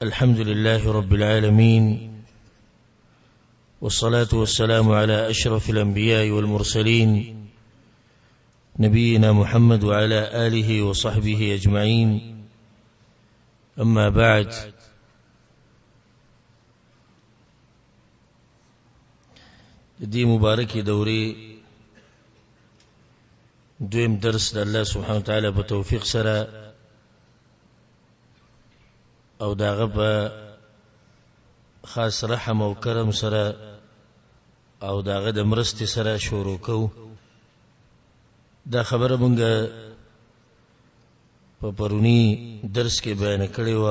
الحمد لله رب العالمين، والصلاة والسلام على أشرف الأنبياء والمرسلين نبينا محمد وعلى آله وصحبه أجمعين. أما بعد، دي مبارك دوري دویم درس الله سبحانه وتعالى بتوفيق سره او داغه په خاص رحم او کرم سره او داغه د مرستې سره شروع کو. دا خبره مونږه په پرونی درس کې بیان کړې و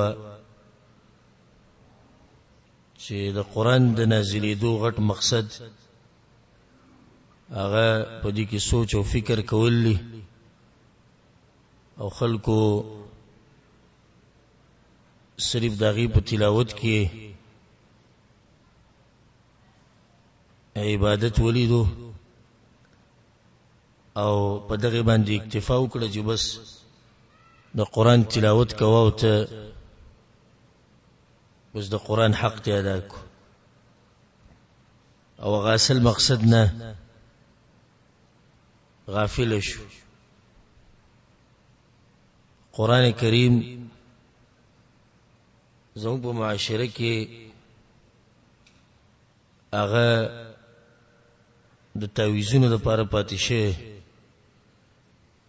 چې د قران د نازلېدو غټ مقصد هغه په دې کې سوچ او فکر کول دي او خلکو صرف داغي په تلاوت کې عبادت ولیدو او په دغه باندې اکتفا وکړه چې بس د قران تلاوت کوو او ته بس د قران حق ته ادا کو او غاسل مقصد نه غافل شو. قران کریم زموږ په معاشره کې هغه د تعویذونو لپاره پاتې شي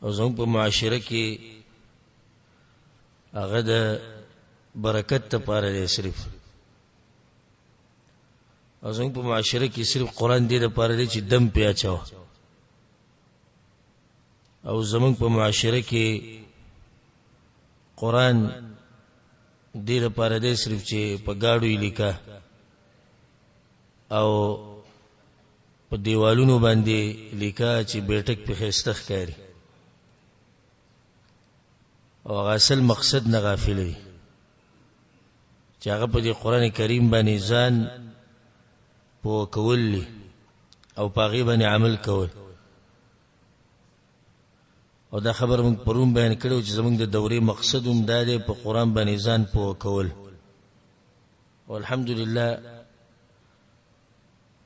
او زموږ په معاشره کې هغه د برکت لپاره دی صرف، او زموږ په معاشره کې صرف قران دې لپاره دی چې دم پیاچاو، او زموږ په معاشره کې قران دې لپاره دی صرف چې په گاډو یې لیکا او په دیوالونو باندې لیکا چې بیٹک په خسته ښکاري او اصل مقصد نه غافل دي چې هغه په دې قران کریم باندې ځان په کول او په غیبه باندې عمل کول. او دا خبر موږ پرون بیان کړو چې زموږ د دورې مقصد هم دا دی په قران باندې ځان په کول. والحمدلله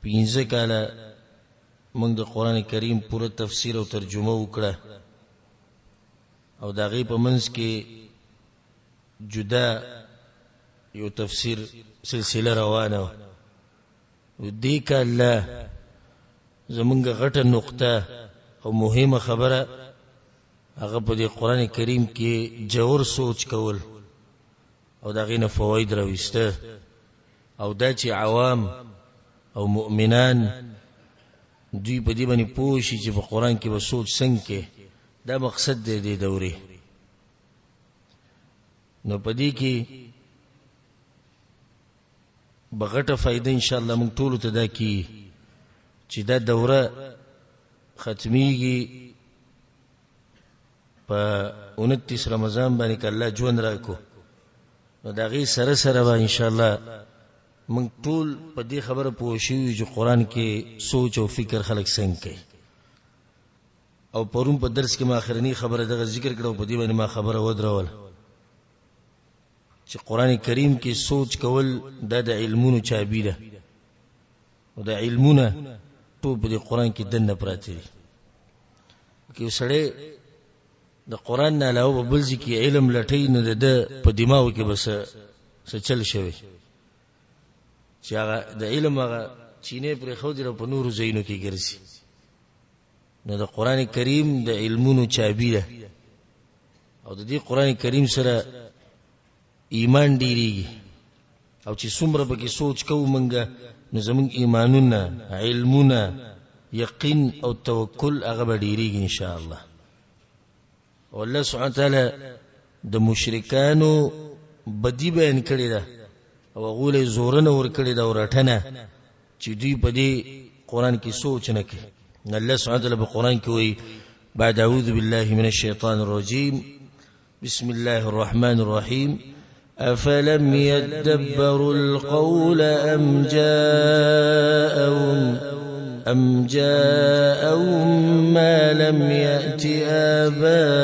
15 کاله موږ د قران کریم پوره تفسیر او ترجمه وکړه او دا غي په منځ کې جدا یو تفسیر سلسله روانه و. دې کاله زمونږ غټه نقطه او مهمه خبره هغه په دې قران کریم کې جوور سوچ کول او دا غینه فواید راويسته او دا چې عوام او مؤمنان دوی په دې باندې پوه شي چې په قران کې به سوچ څنګه دا مقصد دی د دورې. نو په دې کې بغټه فائدہ ان شاء الله موږ ټول ته دا کی چې دا دوره ختميږي په 29 رمضان باندې کله ژوند راکو. نو دا غي سره سره به ان شاء الله موږ ټول په دې خبره پوه شو چې قران کې سوچ او فکر خلک څنګه کوي. او پرون په درس کې ما اخرنی خبره دغه ذکر کړو، په دې باندې ما خبره ودرول چې قران کریم کې سوچ کول د علمونو چابي ده او د علمونه ټول په قران کې دنه پراته دي. کې سړی د قران نه علاوه بل ځکه علم لټي نه ده په دماغ کې بس څه چل شوی چې هغه د علم هغه چینه پر خو دې په نورو زینو کې ګرځي. نو د قران کریم د علمونو چابي ده او د دې قران کریم سره ایمان ډیریږي او چې څومره به کې سوچ کوو منګه نو زموږ ایمانونه علمونه یقین او توکل هغه به ډیریږي ان شاء الله. او الله سبحانه تعالی د مشرکانو بدی بیان کړی ده او غولې زورنه ور کړی ده ورټنه چې دوی په دې قران کې سوچ نه کوي. الله سبحانه وتعالى بالقرآن كوي بعد أعوذ بالله من الشيطان الرجيم بسم الله الرحمن الرحيم أفلم يدبروا القول أم جاءهم ما لم يأت آباءهم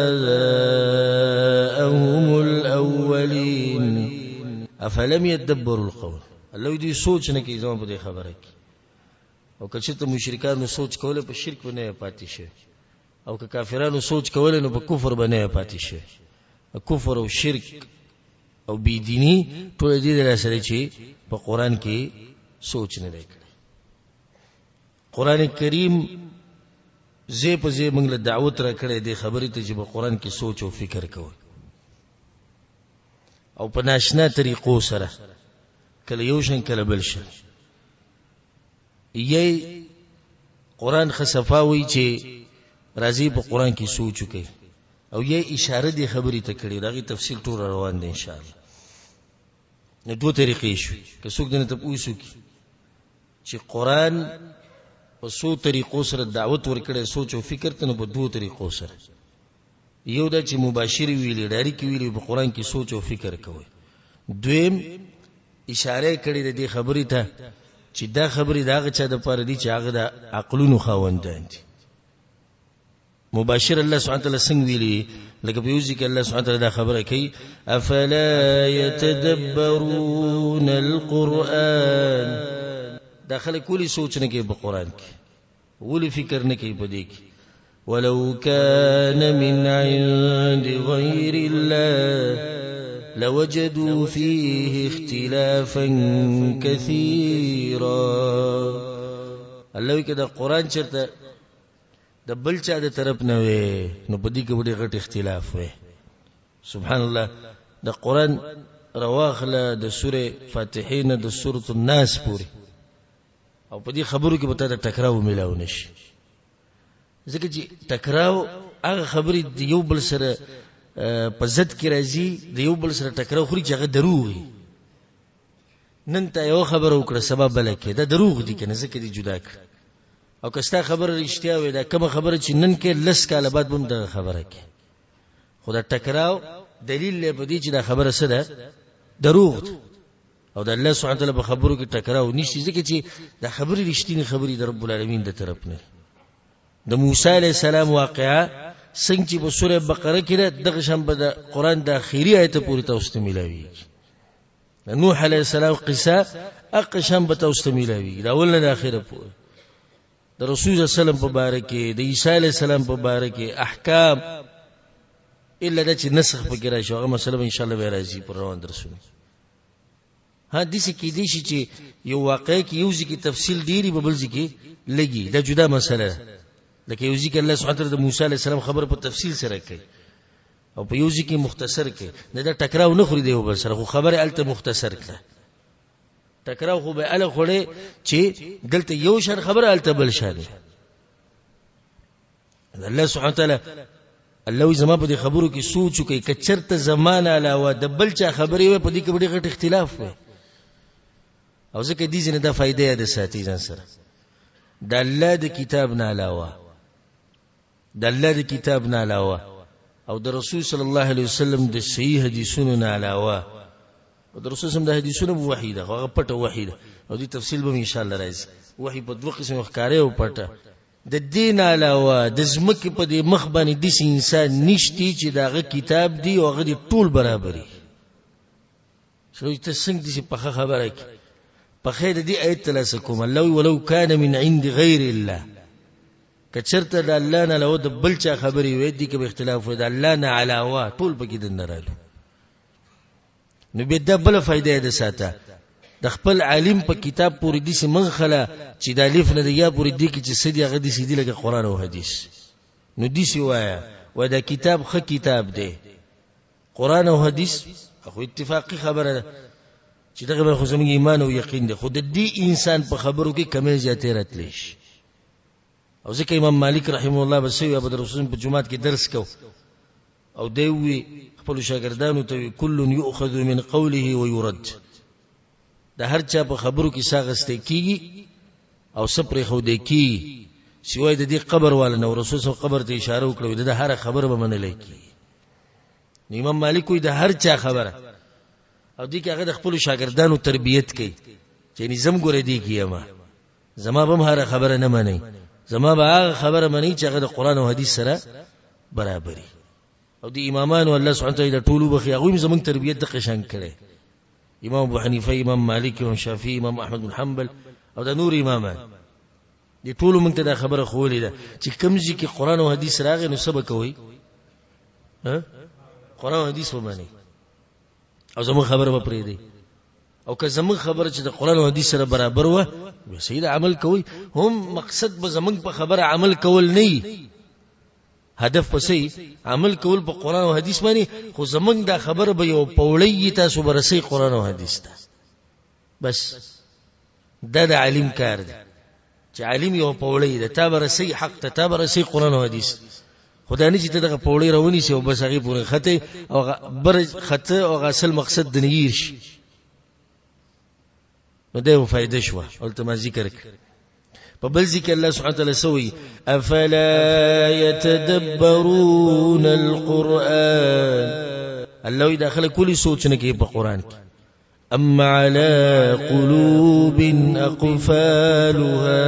الأولين افلم يدبروا القول الله دې سوچ نه کوي زموږ په خبره کې او که ته مشرکانو سوچ کوله په شرک باندې پاتې شي او که کافرانو سوچ کوله نو په کفر باندې پاتې شي کفر او شرک او بيدینی ټول دې سره چې په قران کې سوچ نه لري قران کریم زه په زه موږ له دعوت را کړې دې خبرې ته چې په قران کې سوچ او فکر کوو او په ناشنا طریقو سره کله یو شن کله بل شن یی قران خصفاوي چې راځي په قران کې سوچ وکي او یی اشاره دي خبرې ته کړي دغه تفصیل ټول روان دي ان شاء الله نو دوه طریقې شو که څوک دنه ته پوښتنه کوي چې قران په څو طریقو سره دعوت ورکړي سوچ او فکر ته نو په دوه طریقو سره یو د چې مباشر ویلي ډایرک ویلي په قران کې سوچ او فکر کوي دویم اشاره کړي د دې خبرې ته چې دا خبرې داغه چا د پاره دي چې هغه د عقلونو خاوندان دي مباشر الله سبحانه وتعالى څنګه ویلي لکه په یوځي کې الله سبحانه وتعالى دا خبره کوي افلا يتدبرون القرآن داخله کولی سوچ نه کوي په قران کې ولې فکر نه کوي په دې کې ولو كان من عند غير الله لوجدوا فيه اختلافا كثيرا الله کدا قران چرته د بل چا د طرف نه وي نو په دې کې وړي غټ اختلاف وي سبحان الله د قران رواخله د سوره فاتحه نه د سوره الناس پوری او په دې خبرو کې به ته ټکراو ملاو نشي ځکه چې ټکراو هغه خبرې د یو بل سره په ضد کې راځي د یو بل سره ټکراو خوري چې هغه دروغ وي نن ته یو خبر وکړه سبب بل کې دا دروغ دي کنه ځکه دې جدا کړ او کستا خبر رښتیا وي دا کوم خبره چې نن کې لس کاله بعد بم د خبره کې خدا ټکراو دلیل له بدی چې دا خبره څه ده دروغ او د الله سبحانه وتعالى په خبرو کې ټکراو نشي ځکه چې دا خبره رښتینی خبرې د رب العالمین د طرف نه د موسی علی السلام واقعا څنګه چې په سوره بقره کې دغه شنبه د قران د اخیری آیت پورې تاسو ته ملاوي نوح علی السلام قصه اقشم به تاسو ته ملاوي دا ولنه د اخیره پورې د رسول الله صلی الله علیه وسلم په باره کې د عیسی علی السلام په باره کې احکام الا د چې نسخ پکې راشي هغه مسله ان شاء الله به راځي پر روان درسونه حدیث کې دي چې یو واقع کې یو ځکه تفصیل ډیری په بل ځکه لګي دا جدا مسله ده لکه یو ځکه الله سبحانه وتعالى د موسی علی السلام خبر په تفصیل سره کوي او په یو ځکه مختصر کوي دا ټکراو نه خوري دی بل سره خو خبره الته مختصر کړه ټکراو خو به ال خوړې چې دلته یو شر خبره الته بل شر الله سبحانه وتعالى الله زما په دې خبرو کې سوچ کوي کچرته زمانه علاوه د بل چا خبرې وي په دې کې ډېر غټ اختلاف وي او ځکه دې ځنه د فائدې ده ساتي ځان سره د الله د کتاب نه علاوه د الله د کتاب نه علاوه او د رسول صلی الله علیه وسلم د صحیح حدیثونو نه علاوه او د رسول صلی الله علیه وسلم وحیده هغه پټه وحیده او دې تفصیل به ان شاء الله راځي وحی په دوه قسم ښکارې او پټه د دین علاوه د زمکه په دې مخ باندې د انسان نشتی چې داغه کتاب دی او هغه ټول برابرۍ شو ته څنګه دې په خبره کې په خیر دې آیت تلاسه کوم الله ولو کان من عند غیر الله کچرته د الله نه له د بل چا خبرې وې دي کې به اختلاف وي د الله نه علاوه ټول پکې د نرالو نو به د بل فائدې ده ساته د خپل عالم په کتاب پوری دي سي منخله چې د الف نه د یا پوری دي کې چې سدي هغه دي سدي لکه قران او حديث نو دي سی وایا و دا کتاب خ کتاب دی قران او حديث خو اتفاقی خبره ده چې دغه خو زموږ ایمان او یقین دی خود دې انسان په خبرو کې کمی زیاتې راتلی شي او ځکه امام مالک رحم الله بسوی ابو رسول په جمعات کې درس کو او دوی خپل شاګردانو ته کل یؤخذ من قوله ويرد د هر چا په خبرو کې ساغسته کیږي او سپری خو دې کی سوای د دې قبر والا نو رسول صلی الله قبر ته اشاره وکړه د هر خبره به منلای کی امام مالک وی د هر چا خبره او دې کې هغه د خپل شاګردانو تربیت کوي چې نظام ګورې دی کیما زما به هر خبره نه مانی زما به هغه خبره مانی چې هغه د قران او حديث سره برابرۍ او د امامانو الله سبحانه وتعالى ټولو بخي هغه زمونږ تربیت د قشنګ کړي امام ابو حنیفه، امام مالک، امام شافعی، امام احمد بن حنبل او د نور امامان دي ټول موږ ته دا خبره خولې ده چې کمزې کې قران او حديث راغی نو سبق کوي قران او حديث ومني او زموږ خبره به پرې دی او که زموږ خبره چې د قران او حديث سره برابر و به سید عمل کوي. هم مقصد به زموږ په خبره عمل کول نه، هدف پسې عمل کول په قران او حديث باندې، خو زموږ دا خبره به یو پوړی تاسو برسي قران او حديث ته. بس دا د عالم کار دی چې عالم یو پوړی د تابرسي حق ته تابرسي قران او حديث. خدای نه چې دغه پوړی راونی سي او بس هغه پورې خطه او بر خطه او غسل مقصد د نیر شي نو ده فائدہ شو. ولته ذکر په بل ذکر الله سبحانه وتعالى سوي افلا يتدبرون القران، الله داخله کلی سوچ نه کوي په قران کې. ام على قلوب اقفالها،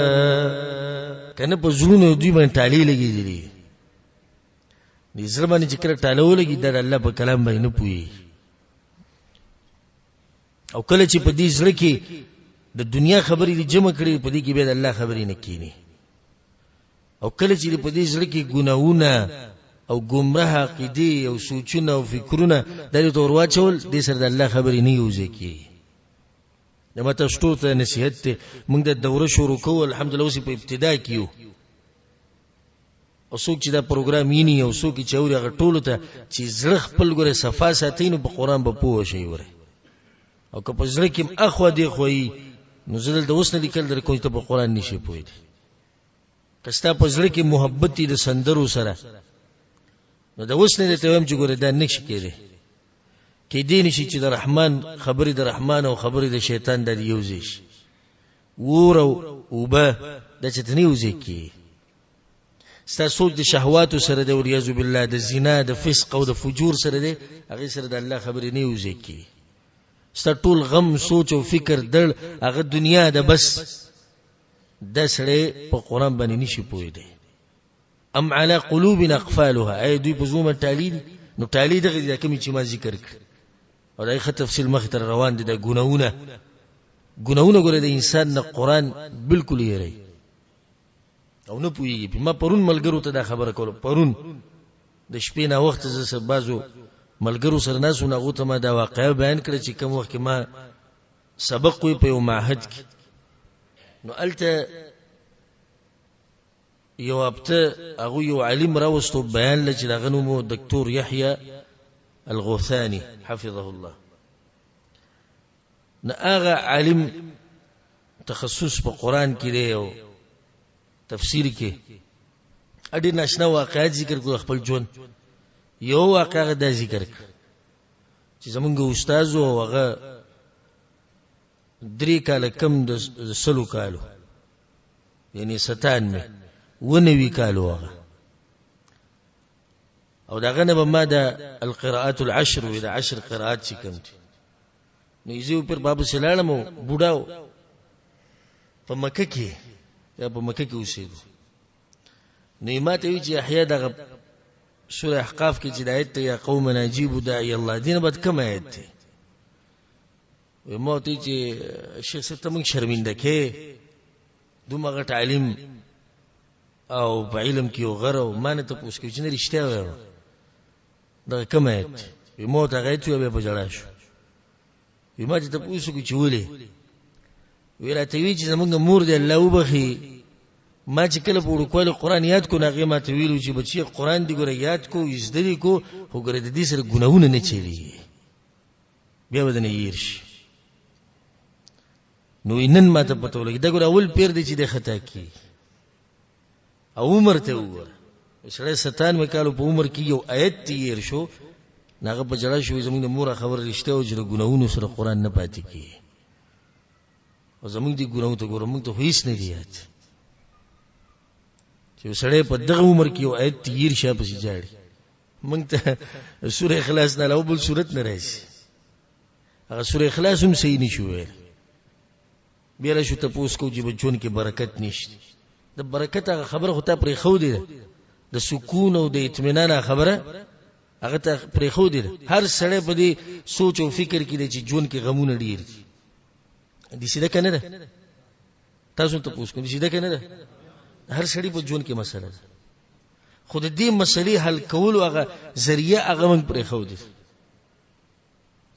کنه په زړونو دوی باندې ټالې لګېدلې دي زړه باندې چې کړه ټالو لګي د الله په کلام باندې نه پوي. او کله چې په دې زړه کې د دنیا خبرې دي جمع کړي په دې کې به د الله خبرې نه کینی. او کله چې په دې زړه کې ګناهونه او گمراه عقیده او سوچونه او فکرونه د تور واچول دې سره د الله خبرې نه یوځي کی. د ماته شتو ته نصیحت ته موږ د دوره شروع کوو الحمدلله اوس په ابتدا کیو. او څوک چې دا پروګرام یې او څوک چې اوري هغه ټولو ته چې زړه خپل ګره صفا ساتینو په قران به پوه شي وره. او که په زړه کې اخو دی خوې نو زدل د اوس نه لیکل در کوی ته په قران نشي پوي دي. کستا په زړه کې محبت دې سندرو سره نو د اوس نه ته هم چې ګوره دا نشي کېږي کې دې نشي چې د رحمان خبرې د رحمان او خبرې د شیطان د یوځي شي ورو وبه د چتنی یوځي کی. ستا سوچ د شهوات سره د وریاذ بالله د زنا د فسق او د فجور سره دی هغه سره د الله خبرې نه یوځي کی. ستا ټول غم سوچ او فکر دل هغه دنیا د بس د سره په قران باندې نشي پوي دی. ام على قلوب اقفالها، اي دوی په زومه تالید نو تالید دغه کوم چې ما ذکر کړ او دغه تفصیل مخ تر روان دي. د ګناونه ګوره د انسان نه قران بالکل یې ری او نه پويږي. ما پرون ملګرو ته دا خبره کوله، پرون د شپې نه وخت زه بازو ملګرو سره ناسو نه غوته ما دا واقعه بیان کړ چې کوم وخت ما سبق وي په یو معهد کې نو الته یو هفته هغه یو عالم راوستو بیان لچ دغه نوم دکتور یحیی الغوثانی حفظه الله. نه هغه عالم تخصص په قران کې دی او تفسیر کې اډی ناشنا واقعات ذکر کړو خپل جون. یو واقعه دا ذکر کړ چې زمونږ استاد او هغه 3 کال کم د سلو کالو یعنی 97 ونوي کالو هغه او داغه نه به ما د القراءات العشر و د 10 قراءات چې کوم دي نو یزو پر باب سلالمو بوډاو په مکه کې یا په مکه کې اوسېدو. نو ماته وی چې احیا دغه سوره احقاف کې چې د آیت یا قوم نجیب داعی الله دین بعد کوم آیت دی و موته چې شیخ ته موږ شرمنده کې دومره تعلیم او په علم کې وغره ما نه ته پوښتنه کوي چې نه رښتیا وایي دا کوم آیت و موته غیت یو به جوړا شو. و ما ته پوښتنه کوي چې ولې ویراته وی چې زمونږ مور دی الله وبخي ما چې کله په وړوکوالي قران یاد کو نغه ما ته ویلو چې بچي قران دی ګره یاد کو یزدلی کو خو ګره د دې سره ګناونه نه چي بیا ودنه یېرش. نو انن ما ته پته ولګي دا ګره اول پیر دی چې د خطا کی او عمر ته وګوره سره 97 کالو په عمر کې یو آیت تیر شو ناغه په جړا شو زمونږ مور خبر رښتیا او چې ګناونه سره قران نه پاتې کی او زمونږ دي ګناو ته ګوره موږ ته هیڅ نه دیات چې سړی په دغه عمر کې یو آیت تیر شه په سجاړي موږ ته سوره اخلاص نه اول سورت نه راځي هغه سوره اخلاص هم صحیح نشو ویل. بیا شو ته پوس کو چې بچون کې برکت نشته. د برکت هغه خبره خو ته پرې خو دی د سکون او د اطمینان خبره هغه ته پرې خو دي هر سړی په دې سوچ او فکر کې دی چې ژوند کې غمونه ډیر دي سیده کنه ده تاسو ته پوښتنه دي سیده کنه ده هر سړی په ژوند کې مسله ده خود دې مسلې حل کول هغه ذریعہ هغه موږ پرې خو دي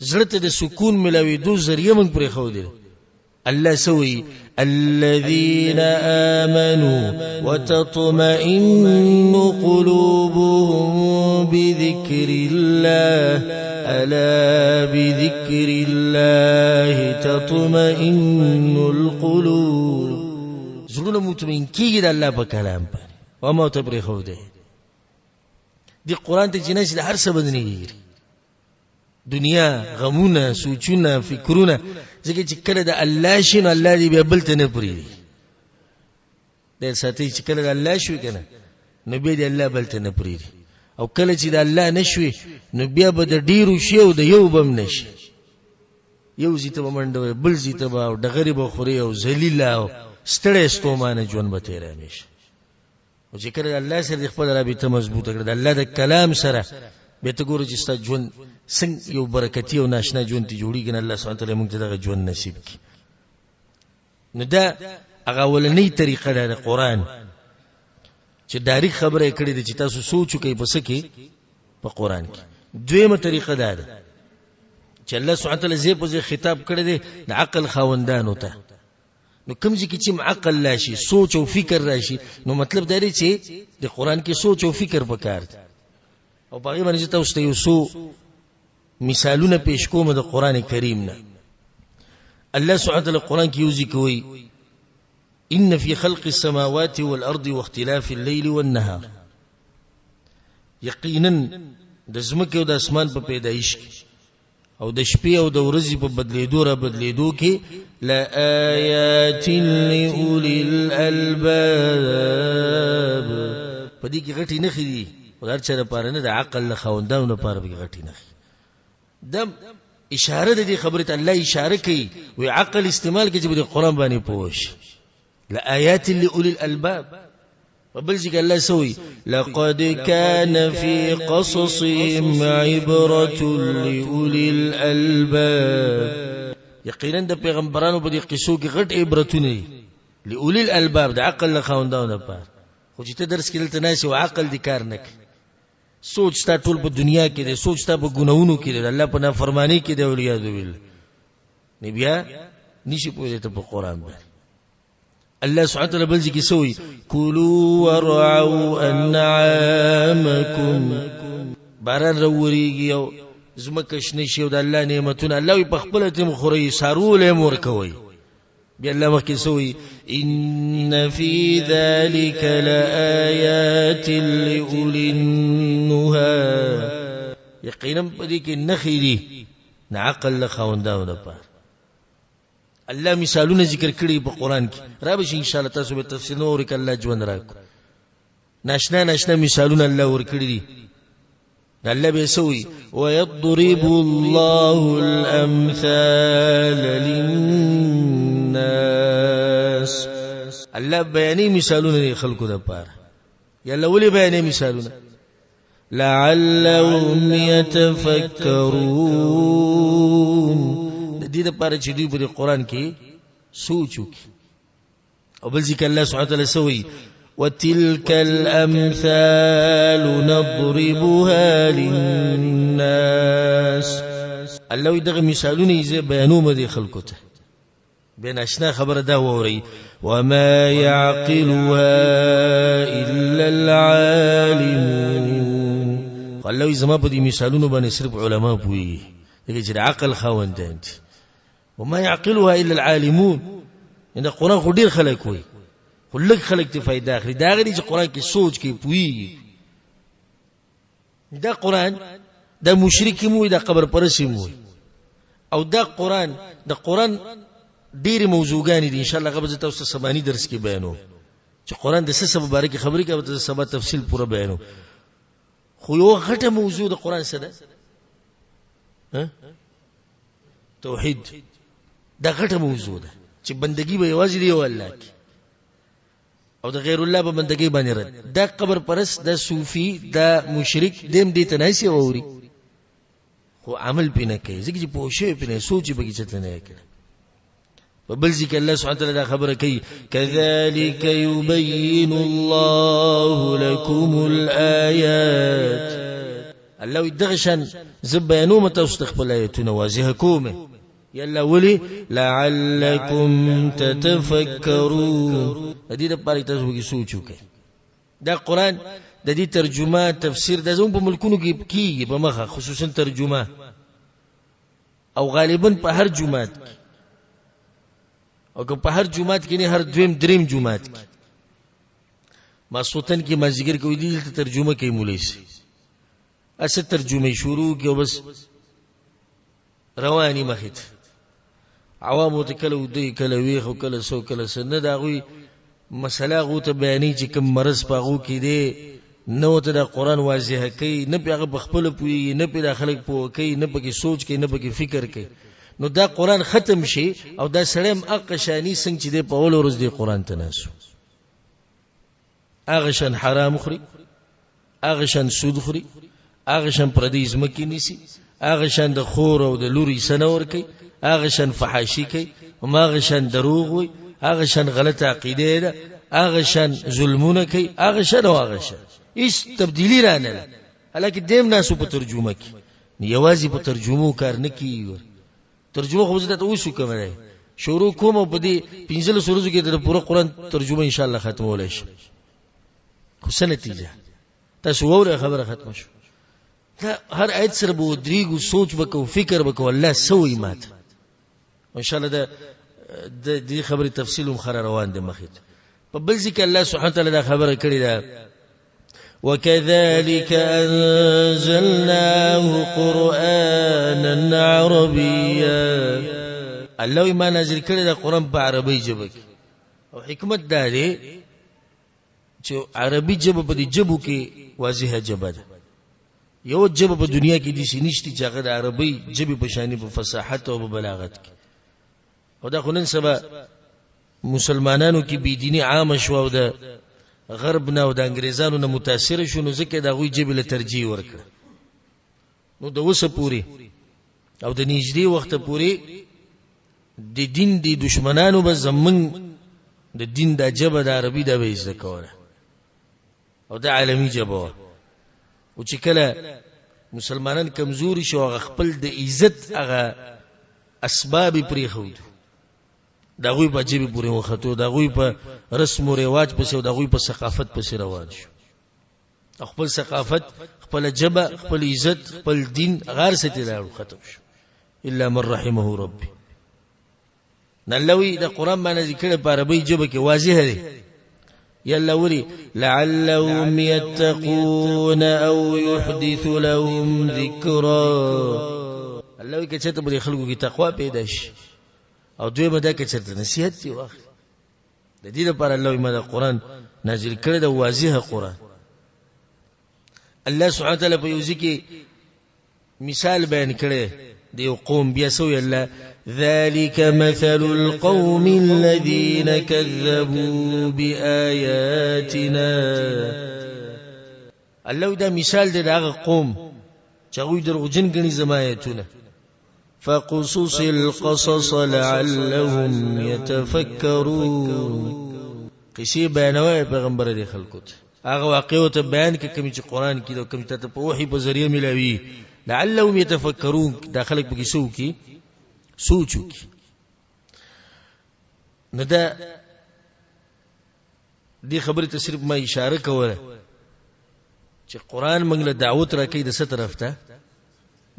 زړه ته د سکون ملاوي دو ذریعہ موږ پرې خو دي الله سوي الذين آمنوا وتطمئن قلوبهم بذكر الله ألا بذكر الله تطمئن القلوب زړونه مطمئن کیږي د الله په کلام باندې او ما ته پرې خو دي دی قران ته جنس د هر څه بدنيږي دنیا غمونه سوچونه فکرونه ځکه چې کله د الله شین الله دې به بل ته نه پری د ساتي چې کله د الله شوي کنه نو به دې الله بل ته نه پری او کله چې د الله نشوي نو بیا به د ډیرو شیو د یو بم نشي یو زیته منډه بل زیته به دغری به خوري او ذلیل او ستړی ستومانه ژوند به تیر همیشه او چې کله الله سره خپل رابطه مضبوطه کړه د الله د کلام سره به ته ګورې چې ستاسو ژوند څنګه یو برکتی او ناشنا ژوند ته جوړیږي الله سبحانه وتعالى موږ ته دغه ژوند نصیب کړي نو دا هغه ولنۍ طریقه ده د قران چې دایرک خبره کړې ده چې تاسو سوچو کوي پس کې په قران کې دویمه طریقه ده چې الله سبحانه وتعالى زې په خطاب کړی دی د عقل خاوندانو ته نو کوم ځکه چې عقل راشي سوچ او فکر راشي نو مطلب دا دی چې د قران کې سوچ او فکر وکړ او باغی باندې تاسو ته یو څو مثالونه پیش کوم د قران کریم نه الله سبحانه وتعالى قران کې یوزي کوي ان في خلق السماوات والارض واختلاف الليل والنهار یقینا د زمکه او د اسمان په پیدایش او د شپې او د ورځې په بدلیدو را بدلیدو کې لا آیات لأولی الالباب په دې کې غټي نه خېدي ولر چې لپاره نه د عقل له خوندانو لپاره به غټي نه د اشاره د دې خبره ته الله اشاره کوي وی عقل استعمال کې چې د قران باندې پوښ لا آیات لأولی الالباب وبل ذلك الله سوي لقد كان في قصصهم عبرة لأولي الألباب يقينا د پیغمبرانو په دې قصو کې غټ عبرتونه لأولي الألباب د عقل له خاوندانو لپاره خو چې ته درس کې دلته ناشې او عقل دې کار نه کوي سوچ تا ټول په دنیا کې دې سوچ تا په ګناہوں کې دې الله په نافرمانی کې دې اولیا ذویل نه بیا نشي پوهې ته په قران باندې الله سبحانه وتعالى بل ذکر سوي كلوا وارعوا انعامكم باران روريږي او زمکه شنه شي او د الله نعمتونه الله په خپل ته مخوري سارول مور کوي بیا الله مخکې سوي ان في ذلك لآيات لأولي النهى یقینا په دې کې نخې دي عقل له خوندانو لپاره الله مثالونه ذکر کړي په قران کې را به ان شاء الله تاسو به تفصیل نور ک الله ژوند راکو ناشنا مثالونه الله ور کړی دي الله به سوي ويضرب الله الامثال للناس الله بیانې مثالونه خلکو د پاره یله ولي بیانې مثالونه لعلهم يتفکرون دې د پاره چې دوی په قرآن کې سوچ وکړي او بل ځکه الله سبحانه وتعالى سوي وتلك الامثال نضربها للناس الله دغه مثالونه یې بیانوم دي خلکو ته بین اشنا خبره دا ووري وما يعقلها الا العالمون الله زما په دې مثالونو باندې صرف علما پوي دغه چې عقل خوندند وما يعقلها الا العالمون ان قران خو ډیر خلک وي خو لږ خلک ته فائدہ اخلي دا غري چې قران کې سوچ کې پوي دا قران د مشرک مو د قبر پرسي مو او دا قران د قران ډیر موضوعګان دي ان شاء الله غو تاسو سبانی درس کې بیانو چې قران د څه سبب باره کې خبرې کوي تاسو سبا تفصیل پورا بیانو خو یو غټه موضوع د قران سره توحید دا غټه موضوع ده چې بندگی به یوازې دی الله کې او د غیر الله په بندګۍ باندې رد. دا قبر پرست، دا صوفي، دا مشرک دیم دې تناسي ووري خو عمل پینه کوي ځکه چې پوښي پینه سوچي بګی چته نه کوي. وبل ذکر الله سبحانه وتعالى دا خبره کوي كذلك يبين الله لكم الآيات. الله يدغشن زبينو متستخبل آياتنا واضحه کومه يلا ولي لعلكم تتفكرون. دې د پاره تاسو کې سوچ وکړئ. دا قران د دې ترجمه تفسیر د زوم په ملکونو کې کیږي په مخه، خصوصا ترجمه او غالبا په هر جمعات کې او که په هر جمعات کې نه هر دویم دریم جمعات کې ماسوتن کې مازیګر کوي دي ترجمه کوي مولوی سي اسه ترجمه شروع کې بس رواني مخیت عوامو ته کله ودی کله ویخ او کله سو کله سن دا غوي مسله غو ته بیانې چې کوم مرز پاغو کې دي نو ته د قران واضح کوي، نه پیغه بخپل پوي، نه پیغه خلک پوي کوي، نه پکې سوچ کوي، نه پکې فکر کوي. نو دا قران ختم شي او دا سړیم اقشانی څنګه چې د په اول ورځ دی قران ته ناسو اغشن حرام خوري، اغشن سود خوري، اغشن پردیز مکی نیسی، اغشن د خور او د لوري سنور کوي، اغشن فحاشي کوي، اغشن دروغ وي، اغشن غلط عقیده ده، اغشن ظلمونه کوي، اغشن او اغشن هیڅ تبدیلی رانه. حالکه دیم ناسو په ترجمه کې یوازې په ترجمو کار نه کیږي. ترجمه خو زده اوسو کومه شروع کوم په دې 15 سورو کې د پوره قران ترجمه ان شاء الله ختمول شي. خو څه نتیجه تاسو وره خبره ختم شو. هر آیت سره به درېګو سوچ وکاو فکر وکاو الله سوې مات ان شاء الله د دې خبرې تفصیل مخ روان دي مخې. په بل ځکه الله سبحانه وتعالى دا خبره کړې ده وكذلك أنزلناه قرآنا عربيا. الله ما نازل کړی دا قرآن په عربی ژبه کې او حکمت دا دی چې عربي ژبه په دې ژبو کې واضحه ژبه ده. یو ژبه په دنیا کې دي چې نشته چې هغه د عربي ژبه په شان په فصاحت او په بلاغت کې. او دا خو نن سبا مسلمانانو کې بيدینی عام شو او د غرب نه او د انګريزانو نه متاثر شو، نو ځکه دا غوي جبل ترجیح ورکړه. نو د وسه پوری او د نږدې وخت پوری د دین د دشمنانو به زمون د دین د جبه د عربي د به عزت کوله او د عالمي جبه. او چې کله مسلمانان کمزوري شو خپل د عزت هغه اسباب پرې خو دا غوی په جيبي پورې وختو، دا غوی په رسم او رواج پسې او دا غوی په ثقافت پسې روان شو. خپل ثقافت، خپل جبه، خپل عزت، خپل دین غار ستې لاړو ختم شو الا من رحمه ربي. نلوي دا قران باندې ذکر په عربي جبه کې واضح دی. يلا ولي لعلهم يتقون او يحدث لهم ذكرا. الله کې چې ته به خلکو کې تقوا پیدا شي او دوی مده کې چرته نصیحت دی واخلي. د دې لپاره الله ما د قران نازل کړی د واضحه قران. الله سبحانه وتعالى په یوځ کې مثال بیان کړی د یو قوم بیا سوې الله ذلك مثل القوم الذين كذبوا بآياتنا. الله دا مثال دی دغه قوم چې هغه دروغجن ګڼي زما آیاتونه. فقصص القصص لعلهم يتفكرون. قصې بیانوي پیغمبر دي خلکو ته هغه واقعو ته بیان کې کوم چې قران کې دا کوم ته په وحي په ذریعہ ملاوي لعلهم يتفكرون. داخلك بږي سو کې سوچو کې نه دا دې خبره ته صرف ما اشاره کوله چې قران موږ له دعوت راکې د ست طرف ته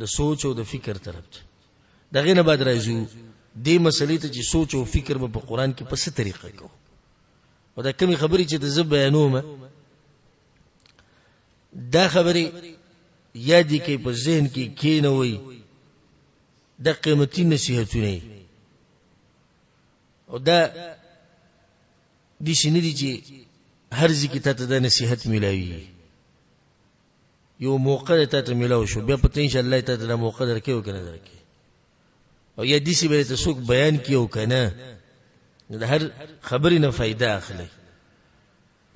د سوچ او د فکر طرف ته. دغه نه بعد راځو دې مسلې ته چې سوچ او فکر په قران کې په څه طریقه کو او دا کومي خبرې چې د زب بیانومه دا خبرې یادې کې په ذهن کې کینوي د قیمتي نصيحتونه او دا دي شنه دي چې هر ځکه ته د نصيحت ملایوي. یو موقع ته ملاو شو بیا پته ان شاء الله ته د موقع درکې او کنه درکې او یا دې سی به ته څوک بیان کیو کنه د هر خبرې نه فائدہ اخلي.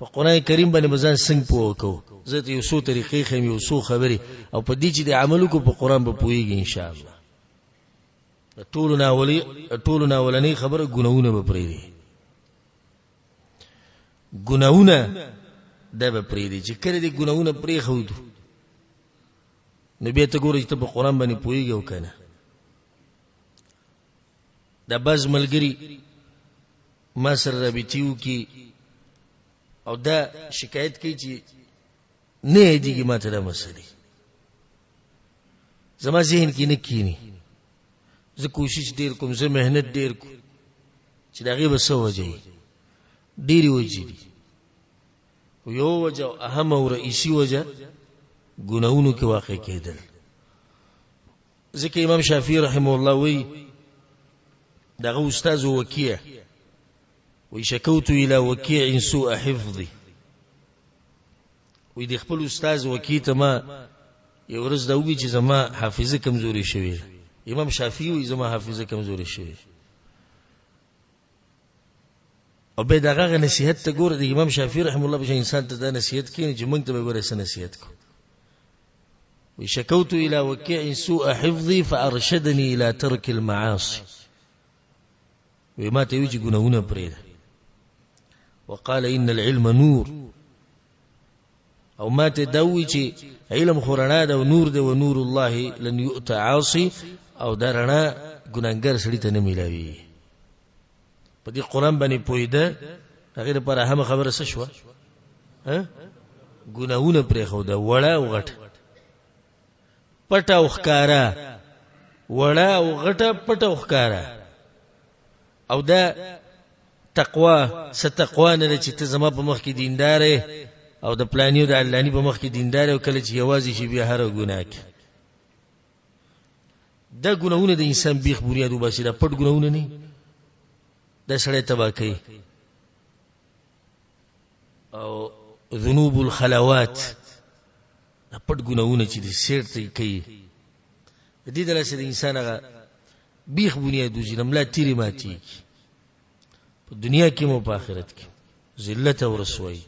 په قران کریم باندې مزان څنګه پوکو زه ته یو څو طریقې خیم یو څو خبرې او په دې چې د عملو کو په قران به پويږي ان شاء الله ټول ناولنی خبره ګناونه به پرې دي ګناونه دا به پرې دي چې کړي دي ګناونه پرې خو دي نبی ته ګورې ته په قران باندې پويږي او کنه دا باز ملګری ما سره رابطیو کی او دا شکایت کوي چې نه دیږي ماته دا مسئله زما ذهن کې نه کینی زه کوشش ډیر کوم زه مهنت ډیر کوم چې دا غي بسو وځي ډیری وځي یو وجه اهم او رئیسی وجه ګناونو کې واقع کېدل ځکه امام شافعي رحمه الله وی دغه استاد وکیع وشكوت الى وكيع سوء حفظي وې د خپل استاد وکیع ته ما یو ورځ دا وی چې زما حافظه کمزوري شوی امام شافعي وی زما حافظه کمزوري شوی او به دغه نصيحت ته ګوره د امام شافعي رحم الله به انسان ته دا نصيحت کینی چې موږ ته به ګوره نصيحت کو وشكوت الى وكيع سوء حفظي فارشدني الى ترك المعاصي وما تيجي ګناونه پرې وقال ان العلم نور او ما تدوي چې علم خورنا ده او نور ده و نور الله لن يؤتى عاصي او درنا ګناګر سړی ته نه ملاوي په دې قران باندې پویده هغه لپاره هم خبره څه شو ها ګناونه پرې خو ده وړه او غټ پټه او ښکارا وړه او غټه پټه او ښکارا او دا تقوا ستقوا نه چې ته زما په مخ کې دیندار او د پلانیو د علانی په مخ کې دیندار او کله چې یوازې شي بیا هر ګناه کې دا ګناونه د انسان بیخ بنیاد وباسي دا پټ ګناونه نه دا سړی تبا کوي او ذنوب الخلوات دا پټ ګناونه چې د سیر ته کوي د دې درسه د انسان هغه بیخ بنیاد وجې نملا تیری ماتي په دنیا کې مو په آخرت کې ذلت او رسوایی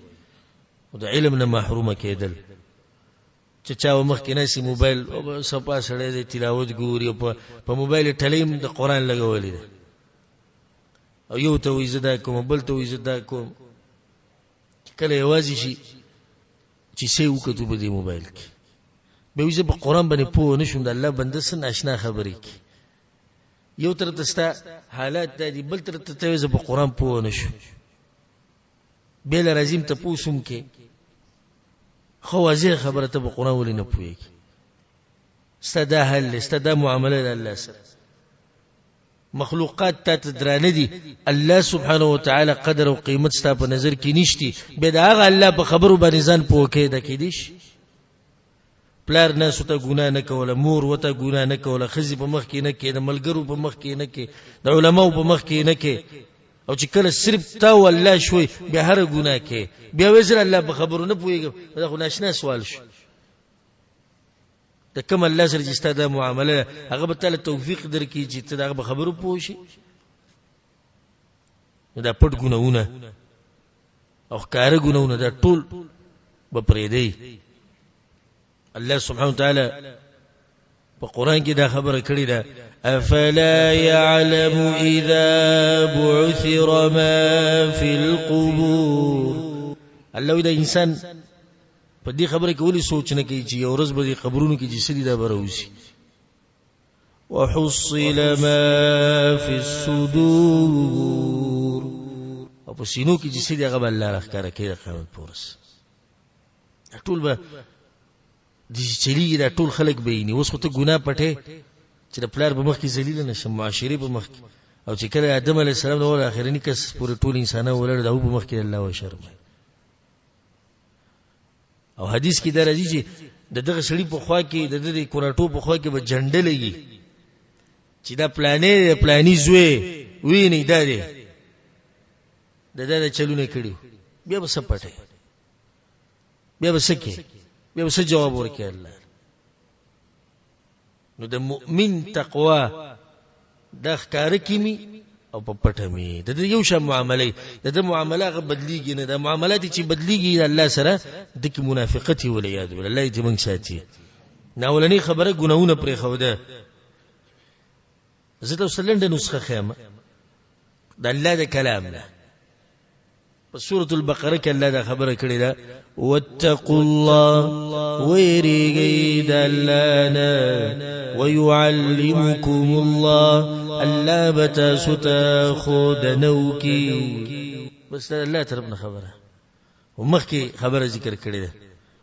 او د علم نه محرومه کېدل چې چا مخ کې نسی موبایل او صفه سره د تلاوت ګوري په موبایل ټلیم د قران لګولې ده او یو ته وې زدا کوم بل ته وې زدا کوم کله یوازې شي چې څه وکړو په دې موبایل کې به وې په قران باندې پوه نشم د الله بنده سن آشنا خبرې کی یو تر تستا حالات د بل تر ته په قران پوه نشو بل رازم ته پوسوم کې خو واځي خبره ته په قران ولې نه پوهیږي ستدا حل ستدا معامله الله سره مخلوقات ته درانه دي الله سبحانه وتعالى قدر او قیمت ستا په نظر کې نشتی به دا هغه الله په خبرو باندې ځان پوه کې د کېدیش پلار نه سوته ګنا نه کوله مور وته ګنا نه کوله خزي په مخ کې نه کې د ملګرو په مخ کې نه کې د علماو په مخ کې نه کې او چې کله صرف تا والله شوي به هر ګنا کې بیا وزر الله په خبرو نه پويږي دا خو ناشنا سوال شو د کوم الله سره چې ستاسو معامله هغه به تعالی توفیق درکړي چې ته دا په خبرو پوه شي دا پټ ګناونه او ښکار ګناونه دا ټول به پرې دی الله سبحانه وتعالى په قران کې دا خبره کړې ده افلا يعلم اذا بعثر ما في القبور الله دا انسان په دې خبره کې ولې سوچ نه کوي چې یو ورځ به قبرونو کې جسدي دا بروسي وحصل ما في الصدور او په سینو کې جسدي هغه الله راخاره کوي قیامت پورس ټول به د چلیږي دا ټول خلک بیني اوس خو ته ګناه پټه چې د پلار په مخ کې ذلیل نشم معاشري په مخ او چې کله آدم علی السلام نو اخرنی کس پورې ټول انسانانو ولر دا په مخ کې الله و شرم او حدیث کې دا راځي چې دغه سړي په خوا کې د دې کورټو په خوا کې به جنډه لګي چې دا پلانې زوی ویني دا دی دا چلونه کړیو بیا به سپټه بیا به سکه بیا څه جواب ورکړي الله نو د مؤمن تقوا د ښکار کیمی او په پټه می د یو شی معاملې د معاملې غ بدلیږي نه د معاملات چې بدلیږي الله سره د کی منافقت ولې یاد ول الله دې موږ ساتي ناولنی خبره ګناونه پرې خو ده زه ته سلند نسخه خیمه د الله د کلام نه په سورۃ البقره کې الله دا خبره کړې ده واتقوا الله ويريږي د الله نه ويعلمكم الله الله بتا ستا خود نو کی بس الله طرفنا خبره ومخکي خبره ذکر کړې ده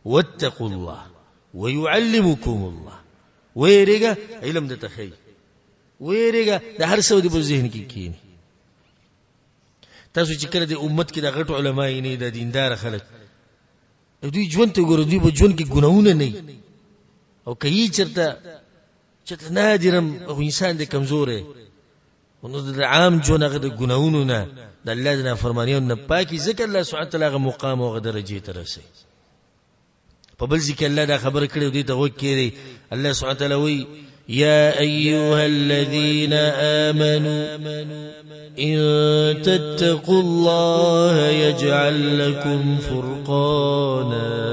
واتقوا الله ويعلمكم الله ويريږي علم د تخي ويريږي د هر څه د ذهن کې کینی تاسو چې کله د امت کې د غټ علما یې نه د دیندار خلک دوی ژوند ته ګورو دوی په ژوند کې ګناونه نه او کوي چرته نادرم او انسان د کمزورې نو د عام ژوند هغه د ګناونو نه د الله د نافرمانیو نه پاکي ذکر الله سبحانه تعالی هغه مقام او درجه ته رسي په بل ځکه الله دا خبر کړی دوی ته وکړي الله سبحانه تعالی وی يا أيها الذين آمنوا إن تتقوا الله يجعل لكم فرقانا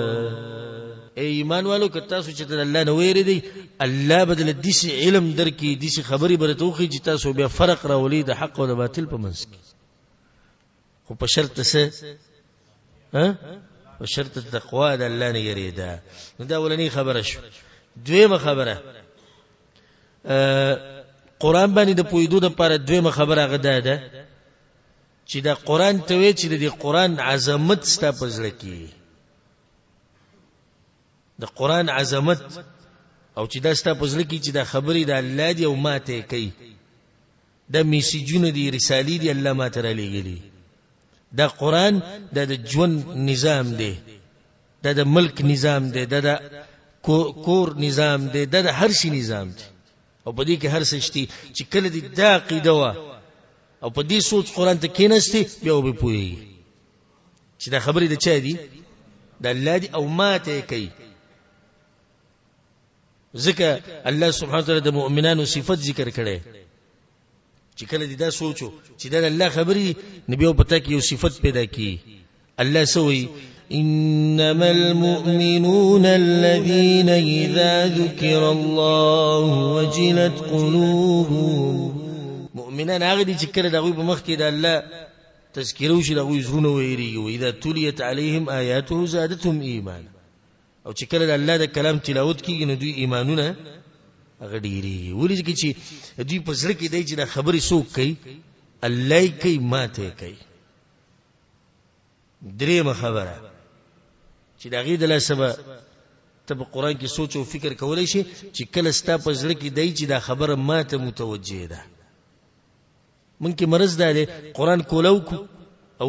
ایمان والو کتاسو چې الله نو ویری دی الله بدل دیس علم درکې دیس خبري برتوخي چې تاسو بیا فرق راولي د حق او د باطل په منځ کې خو په شرط څه په شرط التقوا د الله نه یریدا دا ولني خبره شو دویمه خبره قرآن باندې د پویدو د پر دویمه خبره غدا ده چې دا قرآن ته وی چې د قرآن عظمت ستا پزړه کې د قرآن عظمت او چې دا ستا پزړه کې چې دا خبرې د الله دی او ماته کوي د میسیجونه دی رسالې دی الله ماته را لېږلي دا قرآن د ژوند نظام دی د ملک نظام دی د کور نظام دی د هر شي نظام دی او په دې کې هر څه شتي چې کله دې دا عقیده وا او په دې سوچ قرآن ته کېناستي بیا به پوي چې دا خبرې د چا دي د الله دي او ماته کوي ځکه الله سبحانه وتعالى د مؤمنانو صفت ذکر کړي چې کله دې دا سوچو چې دا الله خبرې نبی او پتا کې یو صفت پیدا کی الله سوی إنما المؤمنون الذين إذا ذكر الله وجلت قلوبهم مؤمنان هغه دي چې کله دغه په مخ کې د الله تذکر وشي دغه زړونه ويري او اذا تليت عليهم آياته زادتهم ایمان او چې کله د الله د کلام تلاوت کیږي نو دوی ایمانونه هغه ډیری ولې چې دوی په ځل کې دی چې د خبرې څوک کوي الله کوي ماته کوي درېمه خبره چې دا غي د لسبه ته په قران کې سوچ او فکر کولای شي چې کله ستا په ځل کې دی چې دا خبره ماته متوجه ده مونږ کې مرز ده قران کولو او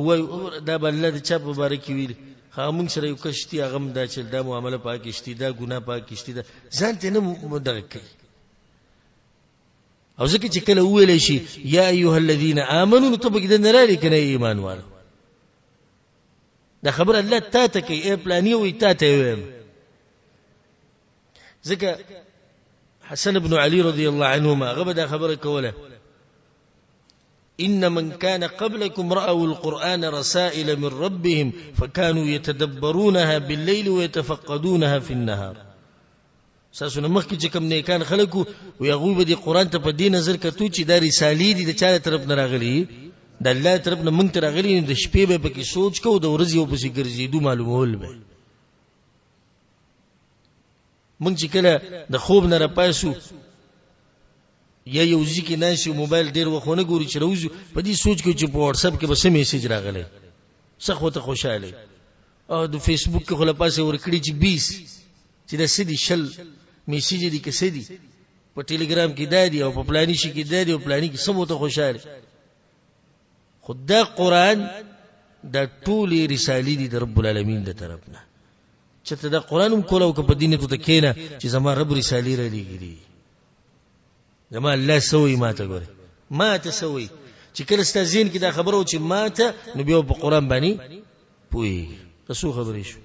دا بل د چا په باره کې ویل خامون سره یو کشتي غم دا چې دا معاملې پاکشتي دا ګناه پاکشتي دا ځان ته نه مدرک کوي او ځکه چې کله ویل شي یا ایها الذين امنوا تبګ د نړۍ کې نه ایمان والو دا خبر الله تاته کوي ای پلاني وي تاته ويم ځکه حسن بن علي رضي الله عنهما غبا دا خبره کوله إن من كان قبلكم رأوا القرآن رسائل من ربهم فكانوا يتدبرونها بالليل ويتفقدونها في النهار ساسونه مخکې چې کوم نیکان خلکو ويغوب دي قرآن ته په دې نظر کتو چې دا رسالې دي د چا طرف نه راغلي د الله طرف نه مونږ ته راغلي د شپې به پکې سوچ کو د ورځې او پسې ګرځېدو معلومول به مونږ چې کله د خوب نه راپاسو یا یو ځکه ناشي موبایل ډیر وخونه ګوري چې روزو په دې سوچ کې چې په واتس اپ کې به سم میسج راغلی څخه ته خوشاله او د فیسبوک کې خلا پاسه ورکړي چې 20 چې د سدي شل میسج دي کې سدي په ټلګرام کې دادی او په پلاني شي کې دادی او پلاني کې سم ته خوشاله خدای قرآن د ټولې رسالې دي د رب العالمین د طرف نه چې ته د قرآن کولو په دینه ته کېنه چې زما رب رسالې را لېږلي زما الله سوي ماته ګوره ماته سوي چې کله ستاسین کې دا خبرو چې ماته نو بیا په قرآن باندې پوي تاسو خبرې شو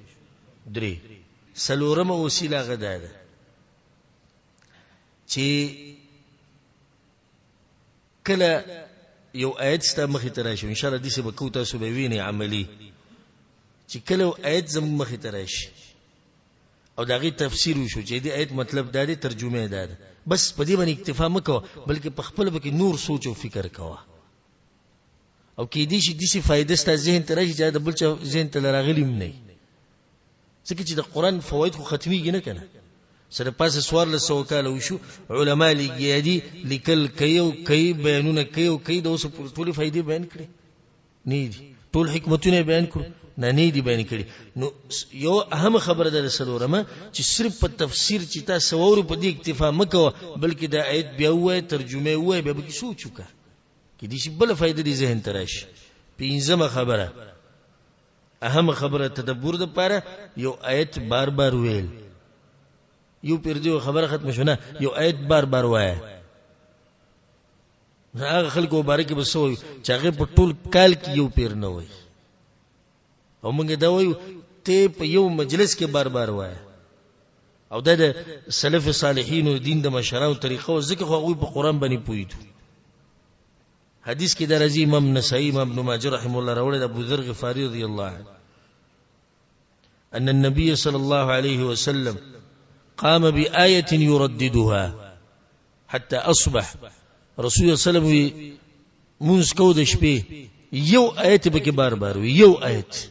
درې سلورمه وسیله غدا ده چې کله یو آیت ستا مخې ته راشي ان شاء الله دې به کو تاسو به وینئ عملی چې کله آیت زموږ مخې ته راشي او داغه تفسیر وشو چې دې آیت مطلب دا دی ترجمه دا ده بس په دې باندې اکتفا مکو بلکې په خپل به کې نور سوچ او فکر کوه او کې دې شي دې فائدې ست ذهن ته راشي چې د بل چا ذهن ته راغلیم نه ځکه چې د قران فواید خو ختميږي نه کنه سره پاسه سوار له سو کال وشو علما لګیادي لیکل کوي بیانونه کوي د اوس ټول فائدې بیان کړي نه دي ټول حکمتونه بیان کړو نه دي بیان کړي نو یو اهم خبره ده سلورمه چې صرف په تفسیر چې تاسو ورو په دې اکتفا مکو بلکې د آیت بیا وای ترجمه وای به کې سوچ وکړه کې دې شی بل فائدې دي ذهن تراشي پنځمه خبره اهم خبره تدبر د پاره یو آیت بار بار ویل یو پیر دی خبره ختم شونه یو آیت بار بار وای هغه خلکو مبارک به سوې چې هغه په ټول کال کې یو پیر نه وای او موږ دا وایو ته په یو مجلس کې بار بار وای او د سلف صالحین او دین د مشرانو طریقو ځکه خو هغه په قران باندې پویدو حدیث کې درځي امام نسائی امام ابن ماجه رحم الله راوړل ابو ذر غفاری رضی الله عنه ان النبي صلى الله عليه وسلم قام بآية يرددها حتى أصبح رسول الله صلى الله عليه وسلم منذ كود شبه یو آیت به کې بار بار یو آیت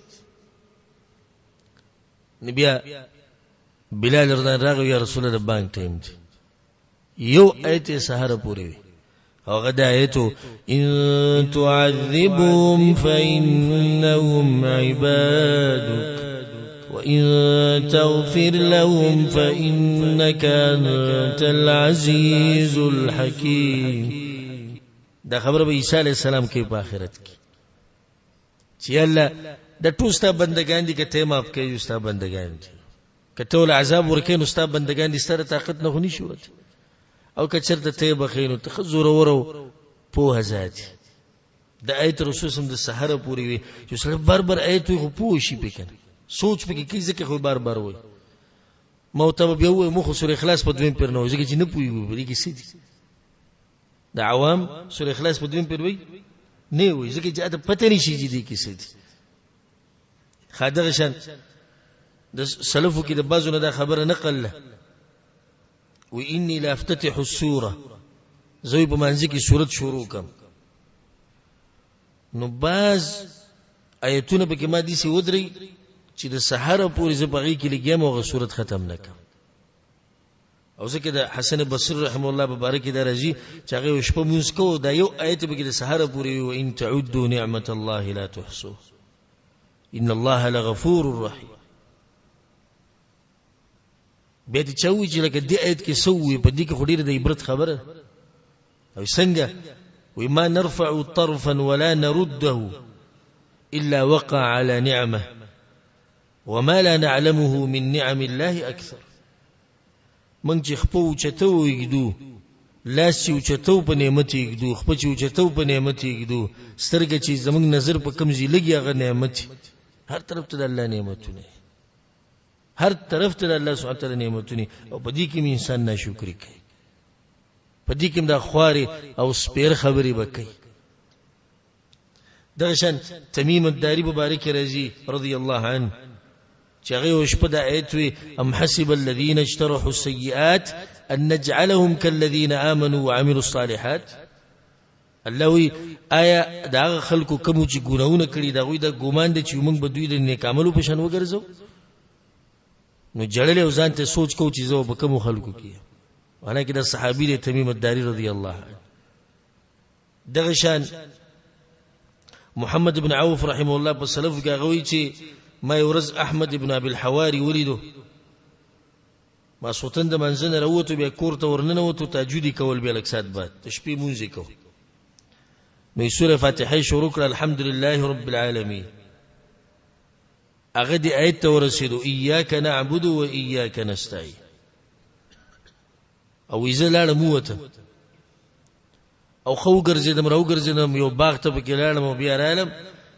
نبی بلال رضی الله عنه یا رسول الله بانک ټیم یو آیت سحر پوری او غدا آیتو ان تعذبهم فإنهم عبادك وإن تغفر لهم فإنك أنت العزيز الحكيم دا خبره به عیسی علیہ السلام کې په آخرت کې چې الله د ټوستا بندگان دي کته معاف کوي استا بندگان دي کته ول عذاب ورکې نو استا بندگان دي ستاره طاقت نه غونی شو او کچرته ته بخینو تخزور ورو په هزات د آیت رسول سم د سحر پوری وي چې سره بار آیت خو پوه شي پکنه سوچ پکې کی ځکه خو بار وای موت به یو مخ سورې اخلاص په دویم پر نو ځکه چې نه پوي وي کې سید د عوام سورې اخلاص په دویم پر وای نه وي ځکه چې دا پته نشي چې دې کې سید خادغه شان د سلفو کې د بازو نه دا خبره نقل له و اني لا افتتح السوره زوی په منځ کې سورت شروع کوم نو باز آیتونه به کې ما دي سي ودري چې د سحر پورې زبغي کې لګیم او سورت ختم نکم او ځکه د حسن بصری رحم الله مبارک دا راځي چې هغه شپه مونږ کو دا یو آیت به کې د سحر پورې و ان تعدوا نعمت الله لا تحصوها ان الله لغفور رحیم به دې چوي چې لکه دې آیت کې سوې په دې کې خډيره د عبرت خبره او څنګه وما نرفع طرفا ولا نرده الا وقع على نعمه وما لا نعلمه من نعم الله اكثر من چې خپو چتو یګدو لاس چې چتو په نعمت یګدو خپو چې چتو په نعمت یګدو سترګې چې زمنګ نظر په کمزې لګي هغه نعمت هر طرف ته د الله نعمتونه هر طرف ته د الله سبحانه تعالی نعمتونه او په دې کې انسان ناشکری کوي په دې کې د خواري او سپیر خبري وکړي درشن تمیم الداری مبارک رضی رضی الله عنه چغه وشپ د آیت وی ام حسب الذين اجترحوا السيئات ان نجعلهم كالذين امنوا وعملوا الصالحات الله آیا دا خلکو کوم چې ګناونه کړی دا غوی د ګومان دي چې موږ به دوی د نیک عملو په شان وګرځو نو جړل او ځان ته سوچ کو چې زو به کوم خلکو کې ولکه د صحابي د تمیم الداری رضی الله عنه دغه شان محمد بن عوف رحمه الله په سلف کې غوي چې ما يورز احمد ابن ابي الحواري ولیدو ما سوتند منځنه راوته به کور ته ورننه وته تهجدي کول به لکسات بعد شپې مونږ کو نو سوره فاتحه شروع کړه الحمدلله رب العالمین هغه دې آیت ته ورسېدو اياک نعبد و اياک نستعين او اذا لاړم وته او خو ګرځیدم راو ګرځیدم یو باغ ته کې لاړم او بیا رالم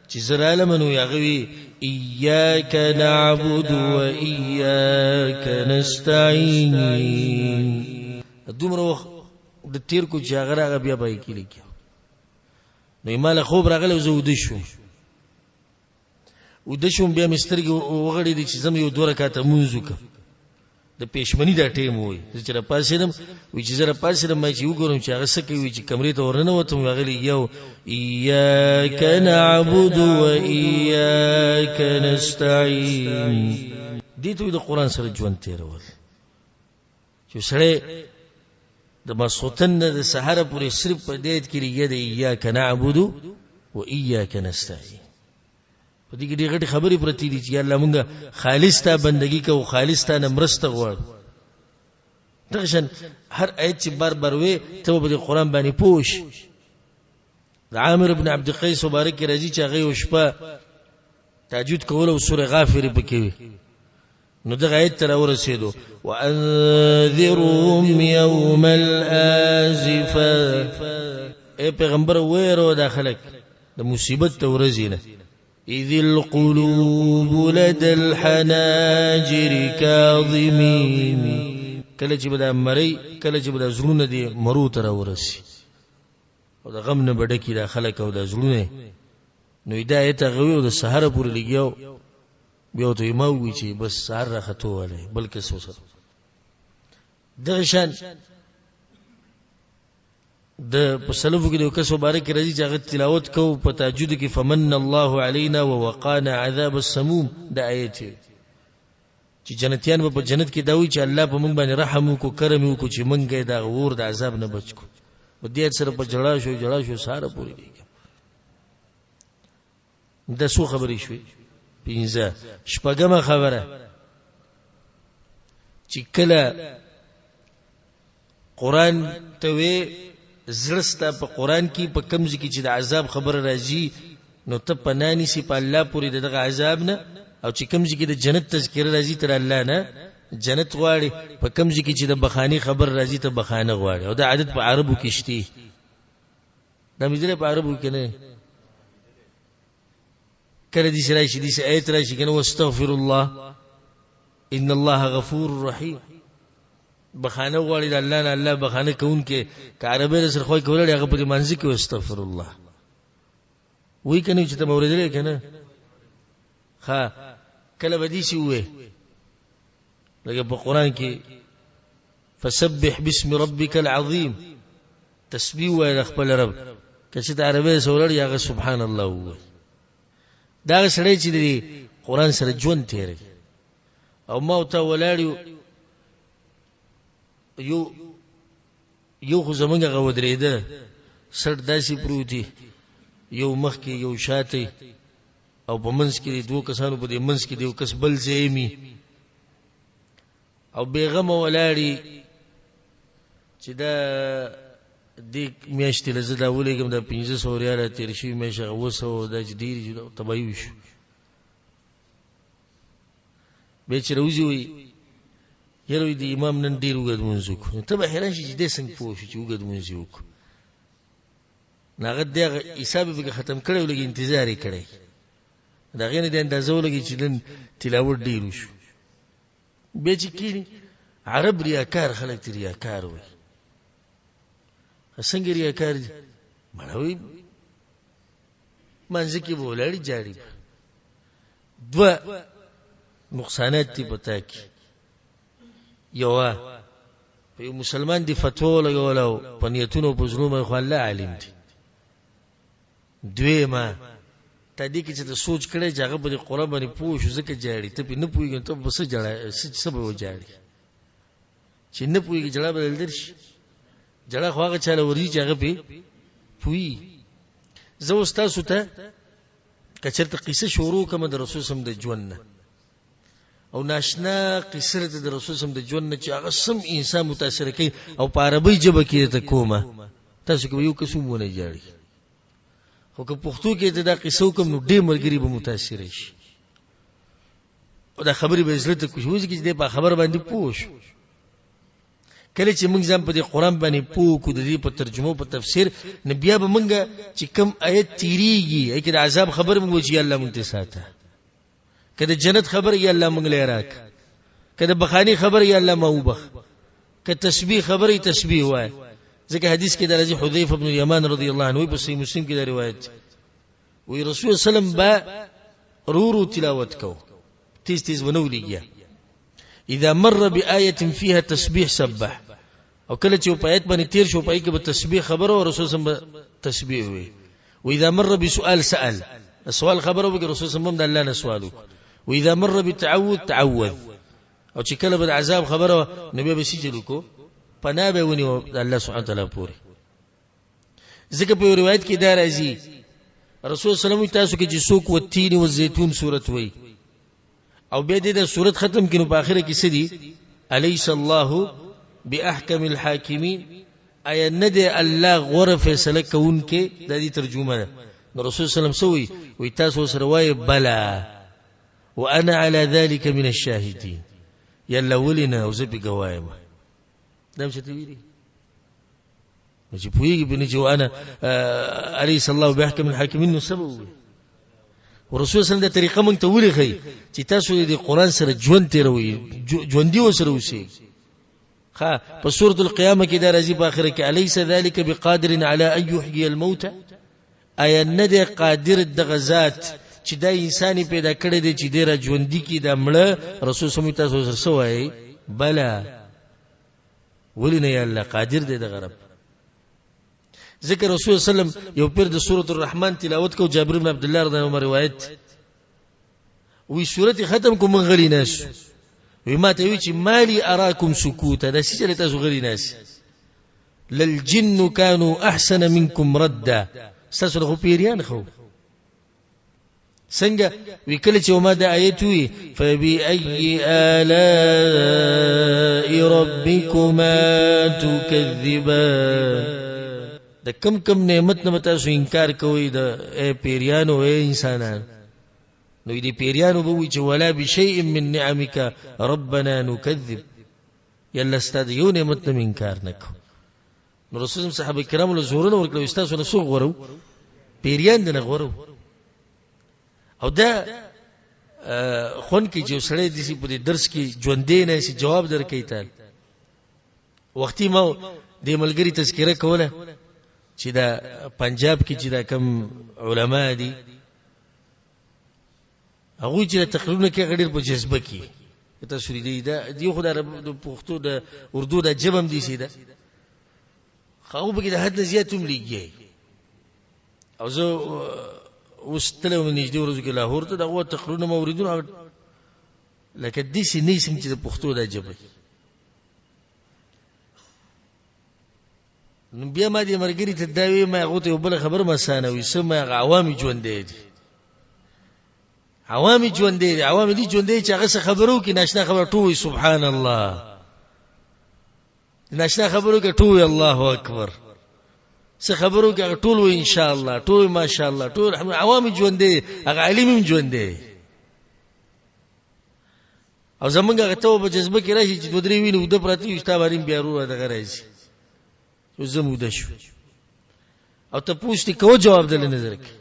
چې زرالم نو یغوي اياک نعبد و اياک نستعين دومره د تیر کو جاغره بیا بای کې لیکي نو مال خوب راغله زه ود شوم بیا مسترګي وغړې دي چې زم یو 2 رکعاته مونږ وکړم د پېشمنی دا ټیم وای چې را پاسېدم وی چې زره پاسېدم ما چې وګورم چې هغه څه کوي چې کمرې ته ورننه وته غلي یو ایاک نعبد و ایاک نستعين دې ته د قران سره ژوند تیرول چې سره د مسوتن د سحر پورې صرف په دې کې لري ایاک نعبد و ایاک نستعين په دې کې ډېر غټي خبرې پرتی دي چې الله مونږه خالص ته بندگی کوو خالص ته نمرسته غواړو دغشن هر آیت چې بار بار وې ته په قرآن باندې پوښ د عامر ابن عبد القیس مبارک رضی چې هغه شپه تهجد کول او سوره غافر پکې نو دغه آیت تر ورسېدو وانذرهم يوم الازفه اے پیغمبر وېرو د خلک د مصیبت ته ورځینه إذ القلوب لدى الحناجر كاظمين کله چې بدا مری کله چې بدا زړونه دي مرو تر ورسي او د غم نه بډکی د خلک او د زړونه نو هدایت غوي او د سحر پورې لګیاو بیا ته ما وی چې بس سحر راخته وله بلکې سوسه د شان د پسلفو کې د کس مبارک رضی چې هغه تلاوت کو په تهجد کې فمن الله علينا ووقانا عذاب السموم د آیت چې جنتیان په جنت کې دا وی چې الله په موږ باندې رحم وکړو کرم وکړو چې موږ د غور د عذاب نه بچ کو په دې سره په جړا شو ساره پوری کیږي د سو خبرې شوې پینځه شپږمه خبره چې کله قران ته وی زړستا په قران کې په کمزې کې چې د عذاب خبر راځي نو ته پنانی سي په الله پوری دغه عذاب نه او چې کمزې کې د جنت تذکر راځي تر الله نه جنت غواړي په کمزې کې چې د بخانی خبر راځي ته بخانه غواړي او د عادت په عربو کې شتي دا مې په عربو کې نه کله دې شرای شي دې آیت راشي کنه واستغفر الله ان الله غفور رحیم بخانه غواړي د الله نه الله بخانه کوون کې عربی سره خو کولای هغه په منځ کې واستغفر الله وای کنه چې ته موریدل کنه ها کله بدی شي وې لکه په قران کې فسبح باسم ربك العظیم تسبیح وای خپل رب کله د عربی سره هغه سبحان الله وای دا سره چې د قران سره ژوند تیري او ما ته ولاړیو یو خو زمونږ غودريده سر داسي پروتي یو مخ کې یو شاته او په منځ کې دوه کسانو په دې منځ کې یو کس بل زېمي او بیغم ولاړی چې دا د میاشتې لزدا ولېګم د 1500 ریال تیر شي مېشه وسو د جدير تبایو شو به چې روزي یره دی امام نن ډیر وګد مونږ کو ته به حیران شې چې د څنګه پوه شو چې وګد مونږ وک ناغه دغه حساب به ختم کړو لګي انتظار یې کړی دا غینې د اندازو لګي چې نن تلاوت ډیر شو به چې کینی عرب ریاکار خلک تی ریاکار وي څنګه ریاکار دي مړوي منځ کې بولاړي جاړي دوا نقصانات تی پتا کی یو په مسلمان دی فتوا لګولو په نیتونو په زړونو خو الله عالم دی دویما ته دې کې چې سوچ کړي چې هغه په قرآن باندې پوه شو ځکه جاړي ته په نه پوهیږي ته بس جړا سبب و جاړي چې نه پوهیږي جړا بدل درشي جړا خو هغه چاله وري چې هغه په پوي زه استاد ته کچرته قصه شروع کوم د رسول سم د ژوند او ناشنا قصه د رسول سم د ژوند چې هغه سم انسان متاثر کوي او په عربی ژبه کې ته کومه تاسو کوم یو قسمونه جاړي خو که پښتو کې دا قصو کوم نو ډېر ملګری به متاثر شي او دا خبرې به عزت کوشش کې دې په خبر باندې پوښ کله چې موږ ځم په دې قران باندې پوه کو د دې په ترجمه په تفسیر نبي به موږ چې کوم آیت تیریږي کې د عذاب خبر موږ چې الله مونږ ته ساته کله جنت خبر یا الله موږ له راک کله بخانی خبر یا الله موبخ کله تسبیح خبرې تسبیح وای ځکه حدیث کې درځي حذیفه بن الیمان رضی الله عنه په صحیح مسلم کې دا روایت وی رسول سلام با رورو تلاوت کو تیز تیز ونو لګیا اذا مر بآية فيها تسبيح سبح او کله چې په آیت باندې تیر شو پای کې به تسبیح خبره او رسول سم تسبیح وي واذا مر بسؤال سأل السؤال خبره به رسول سم د الله نه سوالو واذا مر بتعوذ تعوذ او چې کله به عذاب خبره نبی به سجدو کو پناه به ونی الله سبحانه وتعالى پوری ځکه په روایت کې دا راځي رسول سلام تاسو کې چې څوک والتين والزيتون سورۃ وای او به دې د سورۃ ختم کینو په اخره کې سدي الیس الله باحکم الحاکمین ایا ندی الله غره فیصله کوونکې د دې ترجمه ده رسول سلام سوی وی تاسو سره وای بلا وانا على ذلك من الشاهدين يلا ولنا او زبي قوايم دام شتويري نجي بويجي بنجي وانا اليس الله بيحكم الحاكمين سبب ورسول صلی الله علیه طریقه مونږ ته ولې خي چې تاسو د قران سره ژوند تیروي ژوند دی وسره وسی ها په سورۃ القیامه کې دا راځي په اخر کې الیس ذلک بقادر علی ان یحیی الموتى ایا ندی قادر د غزات چې دا انساني پیدا کړی دی چې ډیر ژوند دي کې د مړه رسول صلی الله علیه وسلم سوای بلا ولنه یا الله قادر دی د غرب ذکر رسول صلی الله علیه وسلم یو پیر د سورۃ الرحمن تلاوت کو جابر بن عبد الله رضی الله عنه روایت وی سورۃ ختم کوم غلی ناس وی ما ته وی چې مالی اراکم سکوتا د سچره تاسو غلی ناس للجن كانوا احسن منكم ردا تاسو خو پیریان خو څنګه وکړي چې وما د آیت وی فبأي آلاء ربكما تكذبان د کم نعمت نه تاسو انکار کوئ د پیریانو اے انسانان نو دې پیریانو به وی چې ولا بشیء من نعمك ربنا نكذب یلا استاد یو نعمت نه انکار نکو نو رسول صحابه کرام له زورونه ورکړو استاسو نه سو غورو پیریان نه غورو او دا خون کې جو سړی د دې په درس کې ژوندې نه شي جواب درکې تا وختي ما د ملګری تذکرہ کوله چې دا پنجاب کې چې دا کم علما دي هغه چې تقریبا کې غډیر په جذبه کې تاسو لري دا دی خو د پښتو د اردو د جبم دي سي دا خو به کې د حد زیات هم لګي او زه واستلو من نږدې ورځو کې لاهور ته دغه تقریرونه موریدونه لکه دې سي نه سم چې د پښتو د جبه نو بیا ما دې مرګري ته دا وی ما غوته یو بل خبر ما سانوي سم عوامي ژوند دي عوامي ژوند دي عوامي دي ژوند دي چې هغه خبرو کې ناشنا خبر ټوي سبحان الله ناشنا خبرو کې ټوي الله اکبر څه خبرو کې ټول و ان شاء الله ټول ما شاء الله ټول عوامي ژوند دي هغه علم ژوند دي او زمونږ غته په جذبه کې راشي چې دوه درې ویني د پرتی استاد باندې بیا ورو دغه راځي زموده شو او ته پوښتنه کو جواب دل نظر کې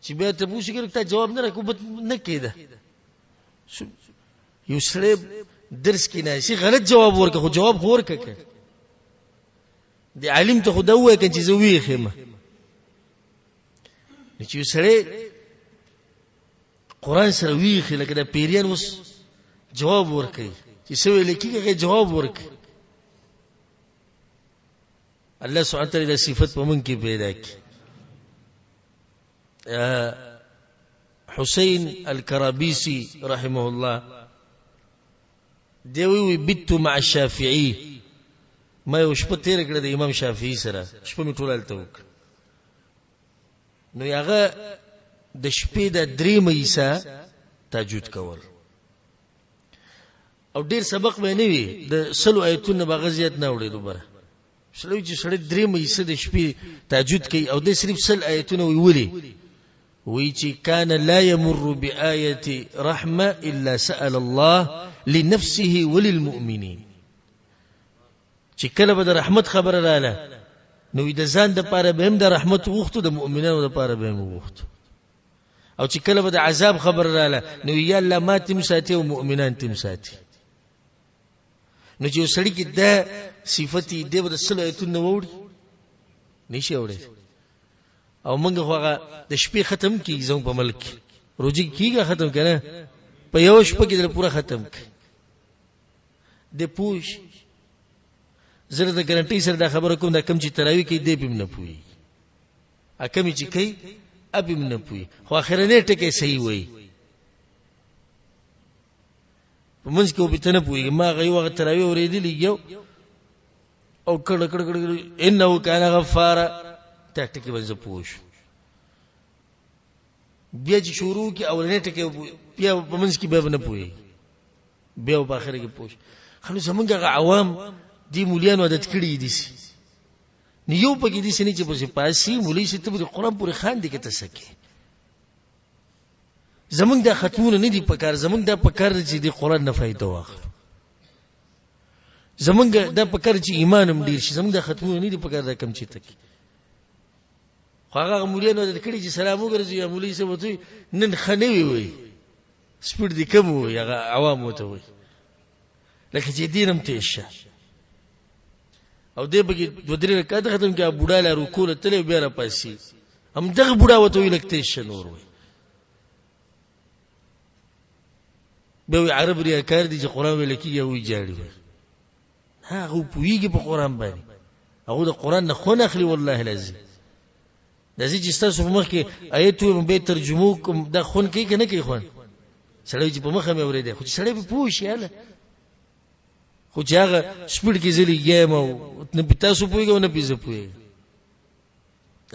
چې بیا ته پوښتنه کې ته جواب نه راکو نه کېده یو سره درس کې نه شي غلط جواب ورکړه خو جواب خور کړه د عالم ته خدا وای کنه چې زوی خمه چې سره قران سره وی خله کده پیریان وس جواب ورکړي چې سوي لیکي جواب ورکړي الله سبحانه وتعالى صفات په من کې پیدا کړي حسين الكرابيسي رحمه الله دوی بت مع الشافعي ما یو شپه تیر کړه د امام شافعي سره شپه می ټولالته وک نو هغه د شپې د درې مېسا تهجد کول او ډیر سبق مې نه وی د سلو آیتونو بغزیت نه وړي دوباره سلو چې سړی درې مېسا د شپې تهجد کوي او د صرف سل آیتونه ویولي وی چې کان لا يمر بآية رحمه الا سأل الله لنفسه وللمؤمنين چې کله به د رحمت خبره رااله نو د ځان د پاره به هم د رحمت وغوښتو د مؤمنانو د پاره به هم وغوښتو او چې کله به د عذاب خبره رااله نو یا الله ما تم ساتي او مؤمنان تم ساتي نو چې سړی کې دا صفتی دی به سلو ایتونه وړي نشي وړي او موږ خو هغه د شپې ختم کیږي زموږ په ملک روزي کیږي ختم کنه په یو شپه کې د پورا ختم کی د پوش زره د ګارانټي سره دا خبره کوم دا کم چې تراوی کې دی پم نه پوي ا کم چې کوي اب هم نه پوي خو اخرنه ټکي صحیح وای په منځ کې وبته نه پوي ما غي وخت تراوی ورېدلی یو او کړه کړه کړه انه کان غفار ته ټکی باندې پوښ بیا چې شروع کی اولنې ټکی بیا په منځ کې به نه پوي بیا په اخر کې پوښ خلک زمونږ عوام دی مولیان عادت کړی دي نیو پکې دي سني چې په پاسي مولوی ست په قرآن پورې خان دي کې تسکه زمونږ د ختمونه نه دي پکار زمونږ د پکار چې د قرآن نه فائدہ واخلو زمونږ د پکار چې ایمان هم ډیر شي زمونږ د ختمونه نه دي پکار دا کم چې تک خو هغه مولیان عادت کړی چې سلام وګرځي یا مولوی ست وته نن خنوي وي سپیډ دي کم وي هغه عوام وته وي لکه چې دینم تیشه او دې بګي د درې رکعات ختم کې بوډا لا رکوع ته بیا را پاسي هم دغه بوډا وته وي لکه تیشه نور وي به عرب ریاکار دي چې قران ویل کیږي وي جاړي هغه پویږي په قران باندې هغه د قران نه خو نه اخلي والله لازم د دې چې تاسو په مخ کې آیتو به ترجمه کوم د خون کې نه کوي خون سړی چې په مخه مې اورېده خو سړی په پوښ یاله خو چې هغه سپیډ کې زلی ګیم او نه تاسو پوهیږئ او نه پیزه پوهیږئ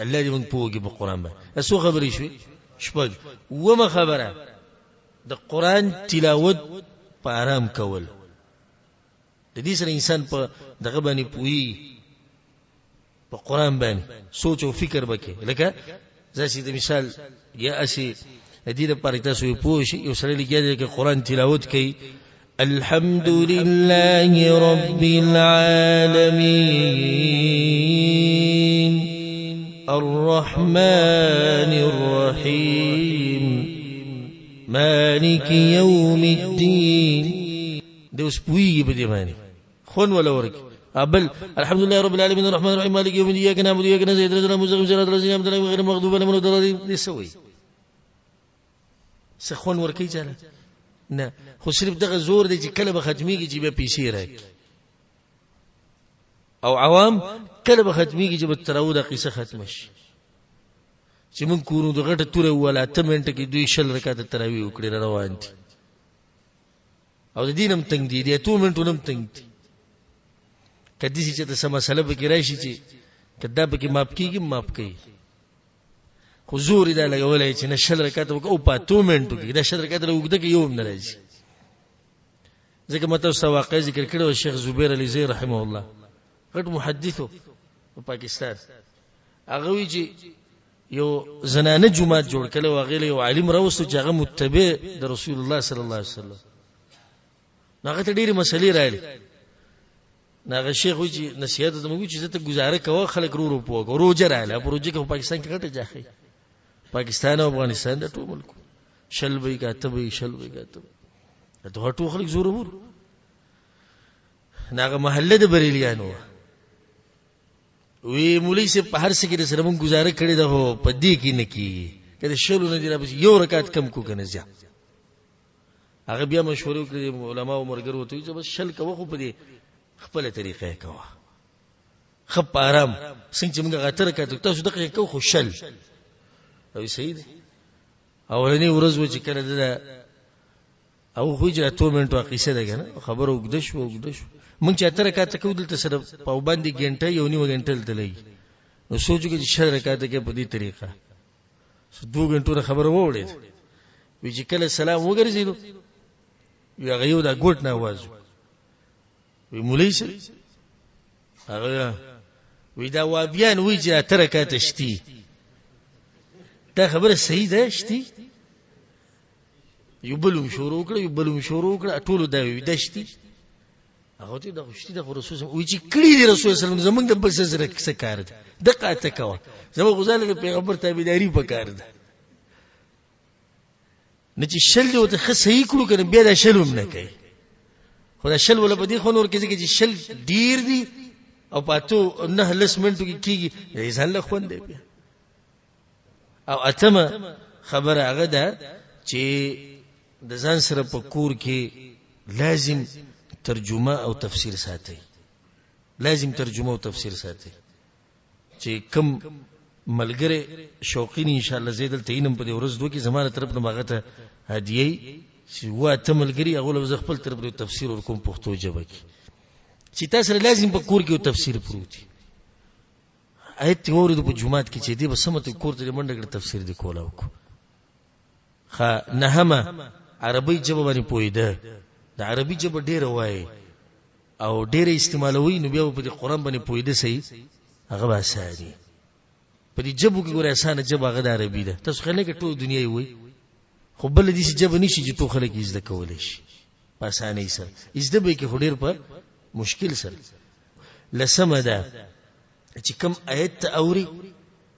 الله دې موږ پوهیږي په قران باندې اسو خبرې شوي شپږ ومه خبره د قران تلاوت په آرام کول د دې سره انسان په دغه باندې پوهی په قران باندې سوچ او فکر وکړي لکه ځکه د مثال یا اسی د دې لپاره تاسو پوه شئ یو سره لګیږي چې قران تلاوت کوي الحمد لله رب العالمين الرحمن الرحيم مالك يوم الدين دوس پوي به دي باندې خون ولا ورک ابل الحمد لله رب العالمين الرحمن الرحيم مالك يوم الدين اياك نعبد واياك نستعين اهدنا الصراط المستقيم غير المغضوب عليهم ولا الضالين لسوي سخون ورکی چاله نه خو صرف دغه زور دی چې کله به ختميږي چې به پیسې راکړي او عوام کله به ختميږي چې به تراو د قصه ختم شي چې مونږ کورو د غټه توره ولا 8 منټه کې دوی شل رکعات تراوی وکړي روان دي او د دینم تنگ دي د 2 منټو نم تنگ دي کدي چې ته سم مسله به کې راشي چې کدا به کې ماپ کیږي ماپ کوي حضور دا لګولای چې نشل رکعت او په 2 منټو کې دا شل رکعت وګړه کې یو نه راځي ځکه مته واقع ذکر کړو شیخ زبیر علی زئی رحمه الله غټ محدثو په پاکستان هغه وی چې یو زنانه جمعه جوړ کړي او غیله یو عالم راوستو چې هغه متبع د رسول الله صلی الله علیه وسلم هغه ته ډېری مسلې راځي ناغه شیخ وی چې نصیحت ته موږ چې زته گزاره کوه خلک رو پوه روزه رااله پروژه کې په پاکستان کې غټه ځاخي پاکستان او افغانستان د ټول ملک شل به کاتبه شل به کاتبه ته ټول خلک زور ور ناغه محله د بریلیانو وی مولوی سے په هر څه کې سره مونږ گزاره کړی ده هو په دې کې نه کی کله شلو نه دی را یو رکعت کم کو کنه ځه هغه بیا مشورې کړې علما او مرګر وته چې بس شل کوه خو په دې خپل طریقې کوه خپ آرام څنګه موږ غاتره کړو تاسو دغه کو خو شل او سید اولنی ورځ و چې کړه ده او خو چې 2 منټو قصه ده کنه خبر وګد شو مونږ چې اتره کاته کو دلته سره په باندې غنټه یو نیو غنټه تللی نو سوچو کې چې شل رکعات کې په دې طریقه 2 غنټو خبر ووړې وی چې کله سلام وګرځیدو یو غيو دا ګوټ نه आवाज وی مولوی سره هغه وی دا وابیان وی چې اتره کاته شتي دا خبره صحیح ده شتي یو بلوم شروع کړ ټول دا وی دشتي هغه ته د خوشتي د رسول وی چې کړي دی رسول سلام زمونږ د بل سره څه کار ده دقه ته کوه زموږ غزاله پیغمبر تابعداري پکار ده نه چې شل دی او ته صحیح کړو کنه بیا دا شلوم نه کوي خو شل ولا بدی خو نور کې چې شل ډیر دي او پاتو نه لس منټو کې کیږي ځان له خوند دی. او اتمه خبره هغه ده چې د ځان سره په کور کې لازم ترجمه او تفسیر ساتي. لازم ترجمه او تفسیر ساتي چې کم ملګری شوقین ان شاء الله زیدل تینم په دې ورځ دوه کې زمانه طرف نه ماغه ته هدیه چې وا ته ملګری هغه له خپل طرف ته تفسیر ورکوم پښتو ژبه کې چې تاسو لازم په کور کې تفسیر پروتي. آیت اورید په جمعات کې چې دی به سمته کور ته منډه کړ تفسیر دی کولاو کو. خا نهمه عربی ژبه باندې پویده. د عربي ژبه ډیره وای او ډیره استعمالوي نو بیا په دې قران باندې پویده صحیح هغه به اساني. په دې ژبه کې ګوره اسانه ژبه هغه د عربي ده. تاسو خلک ټول دنیا یې وای خو بل دې ژبه نشي چې ټول خلک یې زده کولای شي په اسانۍ سره. زده به کې خډیر په مشکل سره. لسمه ده چې کوم آیت اوري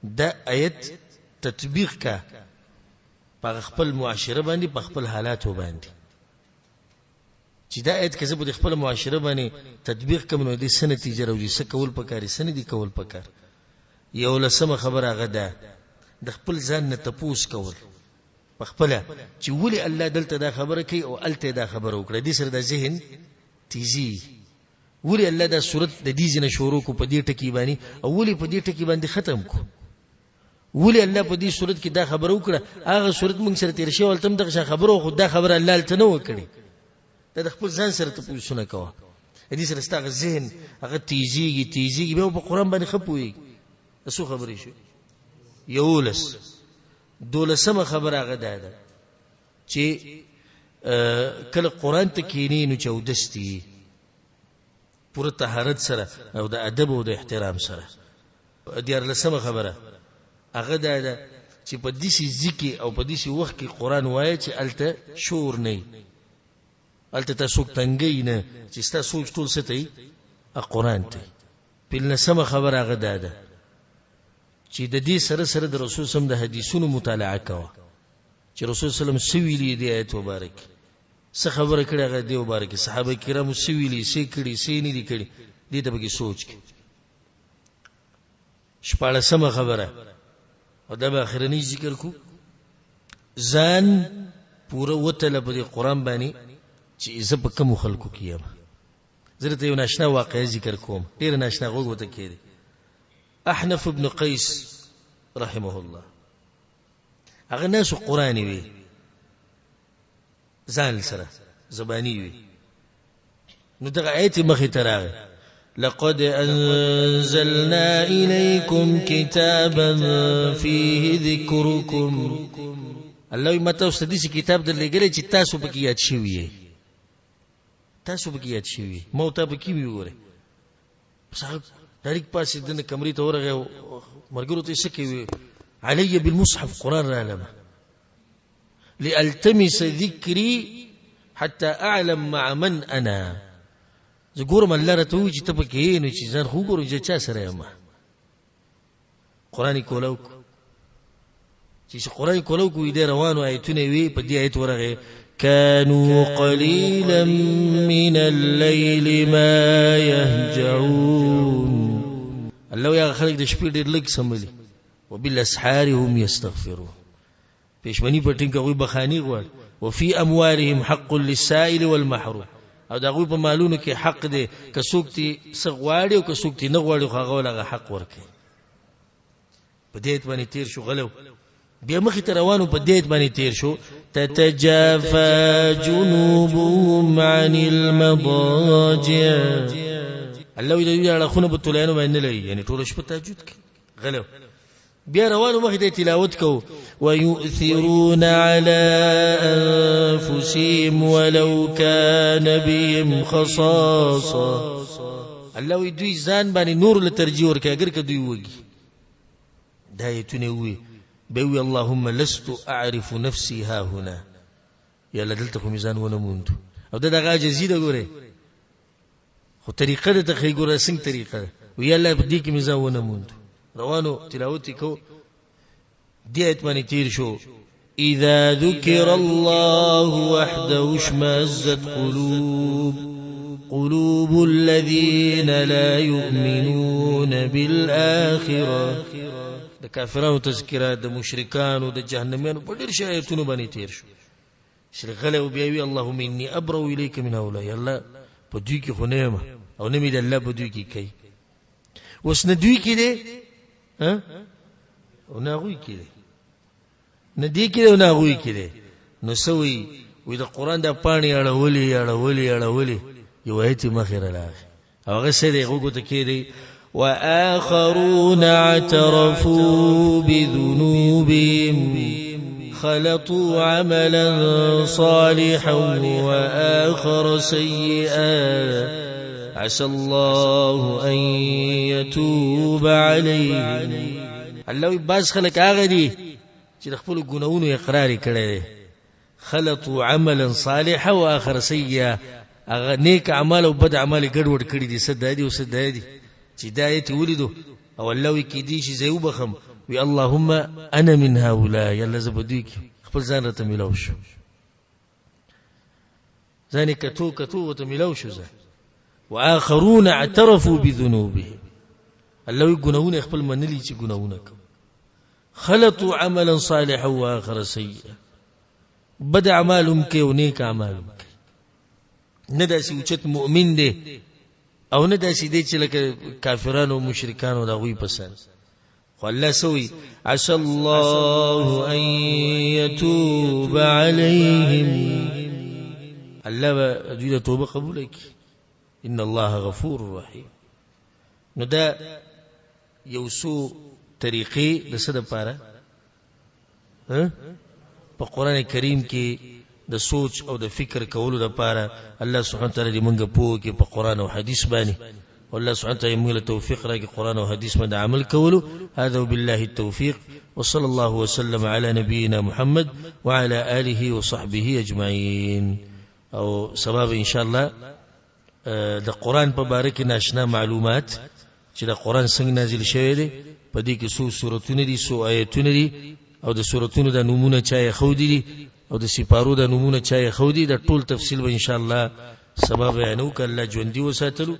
دا آیت تطبیق کا په خپل معاشره باندې په خپل حالاتو باندې. چې دا آیت کزه په خپل معاشره باندې تطبیق کوم نو دې سنتي جوړوي څه کول پکاري سندي کول پکار. یو لسمه خبره هغه ده د خپل ځان نه تپوس کول په خپل چې ولي الله دلته دا خبره کوي او الته دا خبره وکړه. دې سره د ذهن تیزی ولي الله دا صورت د دې ځنه شروع کو په دې ټکی باندې او ولي په دې ټکی باندې ختم کو. ولي الله په دې صورت کې دا خبره وکړه هغه صورت موږ سره تیر شي ولته دغه خبره خو دا خبره الله الته نه وکړي. دا د خپل ځان سره تپوسونه کوه. دې سره ستاسو ذهن هغه تیزیږي به په قران باندې خپوي. اسو خبرې شو. یولس دولسمه خبره هغه ده چې کله قران ته کینې نو چودستی پوره طهارت سره او د ادب او د احترام سره. دیار لسمه خبره هغه ده چې په دې شي ذکر او په دې شي وخت کې قران وایي چې الته شور نه الته تاسو تنګی نه چې تاسو ټول ستې قران ته. په لسمه خبره هغه ده چې د دې سره د رسول سم د حدیثونو مطالعه کوه چې رسول سلام سویلی دی آیت مبارک څه خبره کړه هغه دی مبارک صحابه کرام سویلی سې کړي سې نه دي کړي دې ته به سوچ کې. شپاړسمه خبره او دا به اخرنی ذکر کو ځان پوره وتله په قرآن باندې چې زه په کوم خلکو کیم. زه ته یو ناشنا واقعي ذکر کوم ډیر ناشنا غوږ وته کېږي. احنف ابن قیس رحمه الله هغه ناس قرآنی وی ځان سره زبانی وی نو دغه آیت مخې ته راغی لقد انزلنا اليكم كتابا فيه ذكركم. الله مته استدیس کتاب در لګره چې تاسو پکې یاد شوی تاسو پکې یاد شوی مو ته پکې ویوره صاحب تاریخ پاسې د کمرې ته ورغه مرګرو ته سکی علی بالمصحف قران علم لالتمس ذكري حتى اعلم مع من انا. زګورم الله راته چې ته پکې نو چې ځان خو ګورم چې چا سره یم قرآنی کولو چې قرآنی کولو کو دې روانو آیتونه وی په دې آیت ورغه كانوا قليلا من الليل ما يهجعون. الله يا خلق د شپې ډېر لږ سملي وبالاسحار هم يستغفرون. پښمنی پټین کوي بخانی غواړي وفي اموالهم حق للسائل والمحروم او دا غوی په مالونو کې حق دی که څوک تی سغواړي او که څوک تی نه غواړي خو هغه ولغه حق ورکړي. په دې باندې تیر شو غلو بیا مخې ته روانو په دې باندې تیر شو تتجافى جنوبهم عن المضاجع. الله دې یاله خونه په تولانو باندې لې یعنی ټول شپه تهجد کوي غلو بیا روانو مخې ته تلاوت کو ويؤثرون على انفسهم ولو كان بهم خصاصه. الله دوی ځان باندې نور له ترجیح ورکړي اگر که دوی وږي دا یتونه وي بوي اللهم لست اعرف نفسي ها هنا یا لدلته خو میزان ونه مونږ او دا دغه جزیده ګوره خو طریقه د تخی ګوره څنګه طریقه وی الله په دې کې میزان ونه مونږ روانو تلاوت کو دې ایت باندې تیر شو اذا ذكر الله وحده اشمئزت قلوب قلوب الذين لا يؤمنون بالآخرة د کافرانو تذکرہ د مشرکانو د جهنميانو په ډیر شایتونو باندې تیر شو شرغله او بیاوی اللهم اني ابرو اليك من هؤلاء الله په دوی کې خنیمه او نمی د الله په دوی کې کوي وس نه دوی کې دي ها او نه غوي کې دي نه دی کې او نه غوي کې دي نو سوي وې د قران د پانی اړولې یو ایت مخیره لا هغه سره غوګو ته کې دي وآخرون اعترفوا بذنوبهم خلطوا عملا صالحا وآخر سيئا عسى الله أن يتوب عليهم الله باز خلق هغه دي چې د خپل ګناونو اقرار کړي خلطوا عملا صالحا وآخر سيئا هغه نیک اعمال او بد اعمال ګډوډ کړي دي صدادي او صدادي چې دایته ولیدو او الله کې دي چې زيو بخم وی اللهم انا من هؤلاء يلا زبديك خپل ځان ته ملو شو ځان کتو وته ملو شو ځان واخرون اعترفوا بذنوبهم الله ګناونه خپل منلي چې ګناونه کوي خلطوا عملا صالحا واخر سيئا بد اعمالهم کې او نیک اعمالهم نه داسې اوچت مؤمن دی او نه داسې دی چې لکه کافرانو او مشرکانو دا غوي پسند خو الله سوي عسى الله ان يتوب عليهم الله دوی توبه قبول کړي ان الله غفور رحيم نو دا یو څو طریقې د څه لپاره په قران کریم کې د سوچ او د فکر کولو لپاره الله سبحانه وتعالى دې موږ په کې په قران او حديث باندې والله سبحانه وتعالى موږ له توفیق راکړي قران او حديث باندې عمل کولو هذا وبالله التوفيق وصلى الله وسلم على نبينا محمد وعلى آله وصحبه أجمعين او سبب ان شاء الله د قران په باره کې ناشنا معلومات چې د قران څنګه نازل شوی دی په دې کې څو سورتونه دي څو آیتونه دي او د سورتونو د نمونه چا خودي دي او د سپارو د نمونه چا خودي د ټول تفصیل به ان شاء الله سبب بیانو ک الله ژوندۍ وساتلو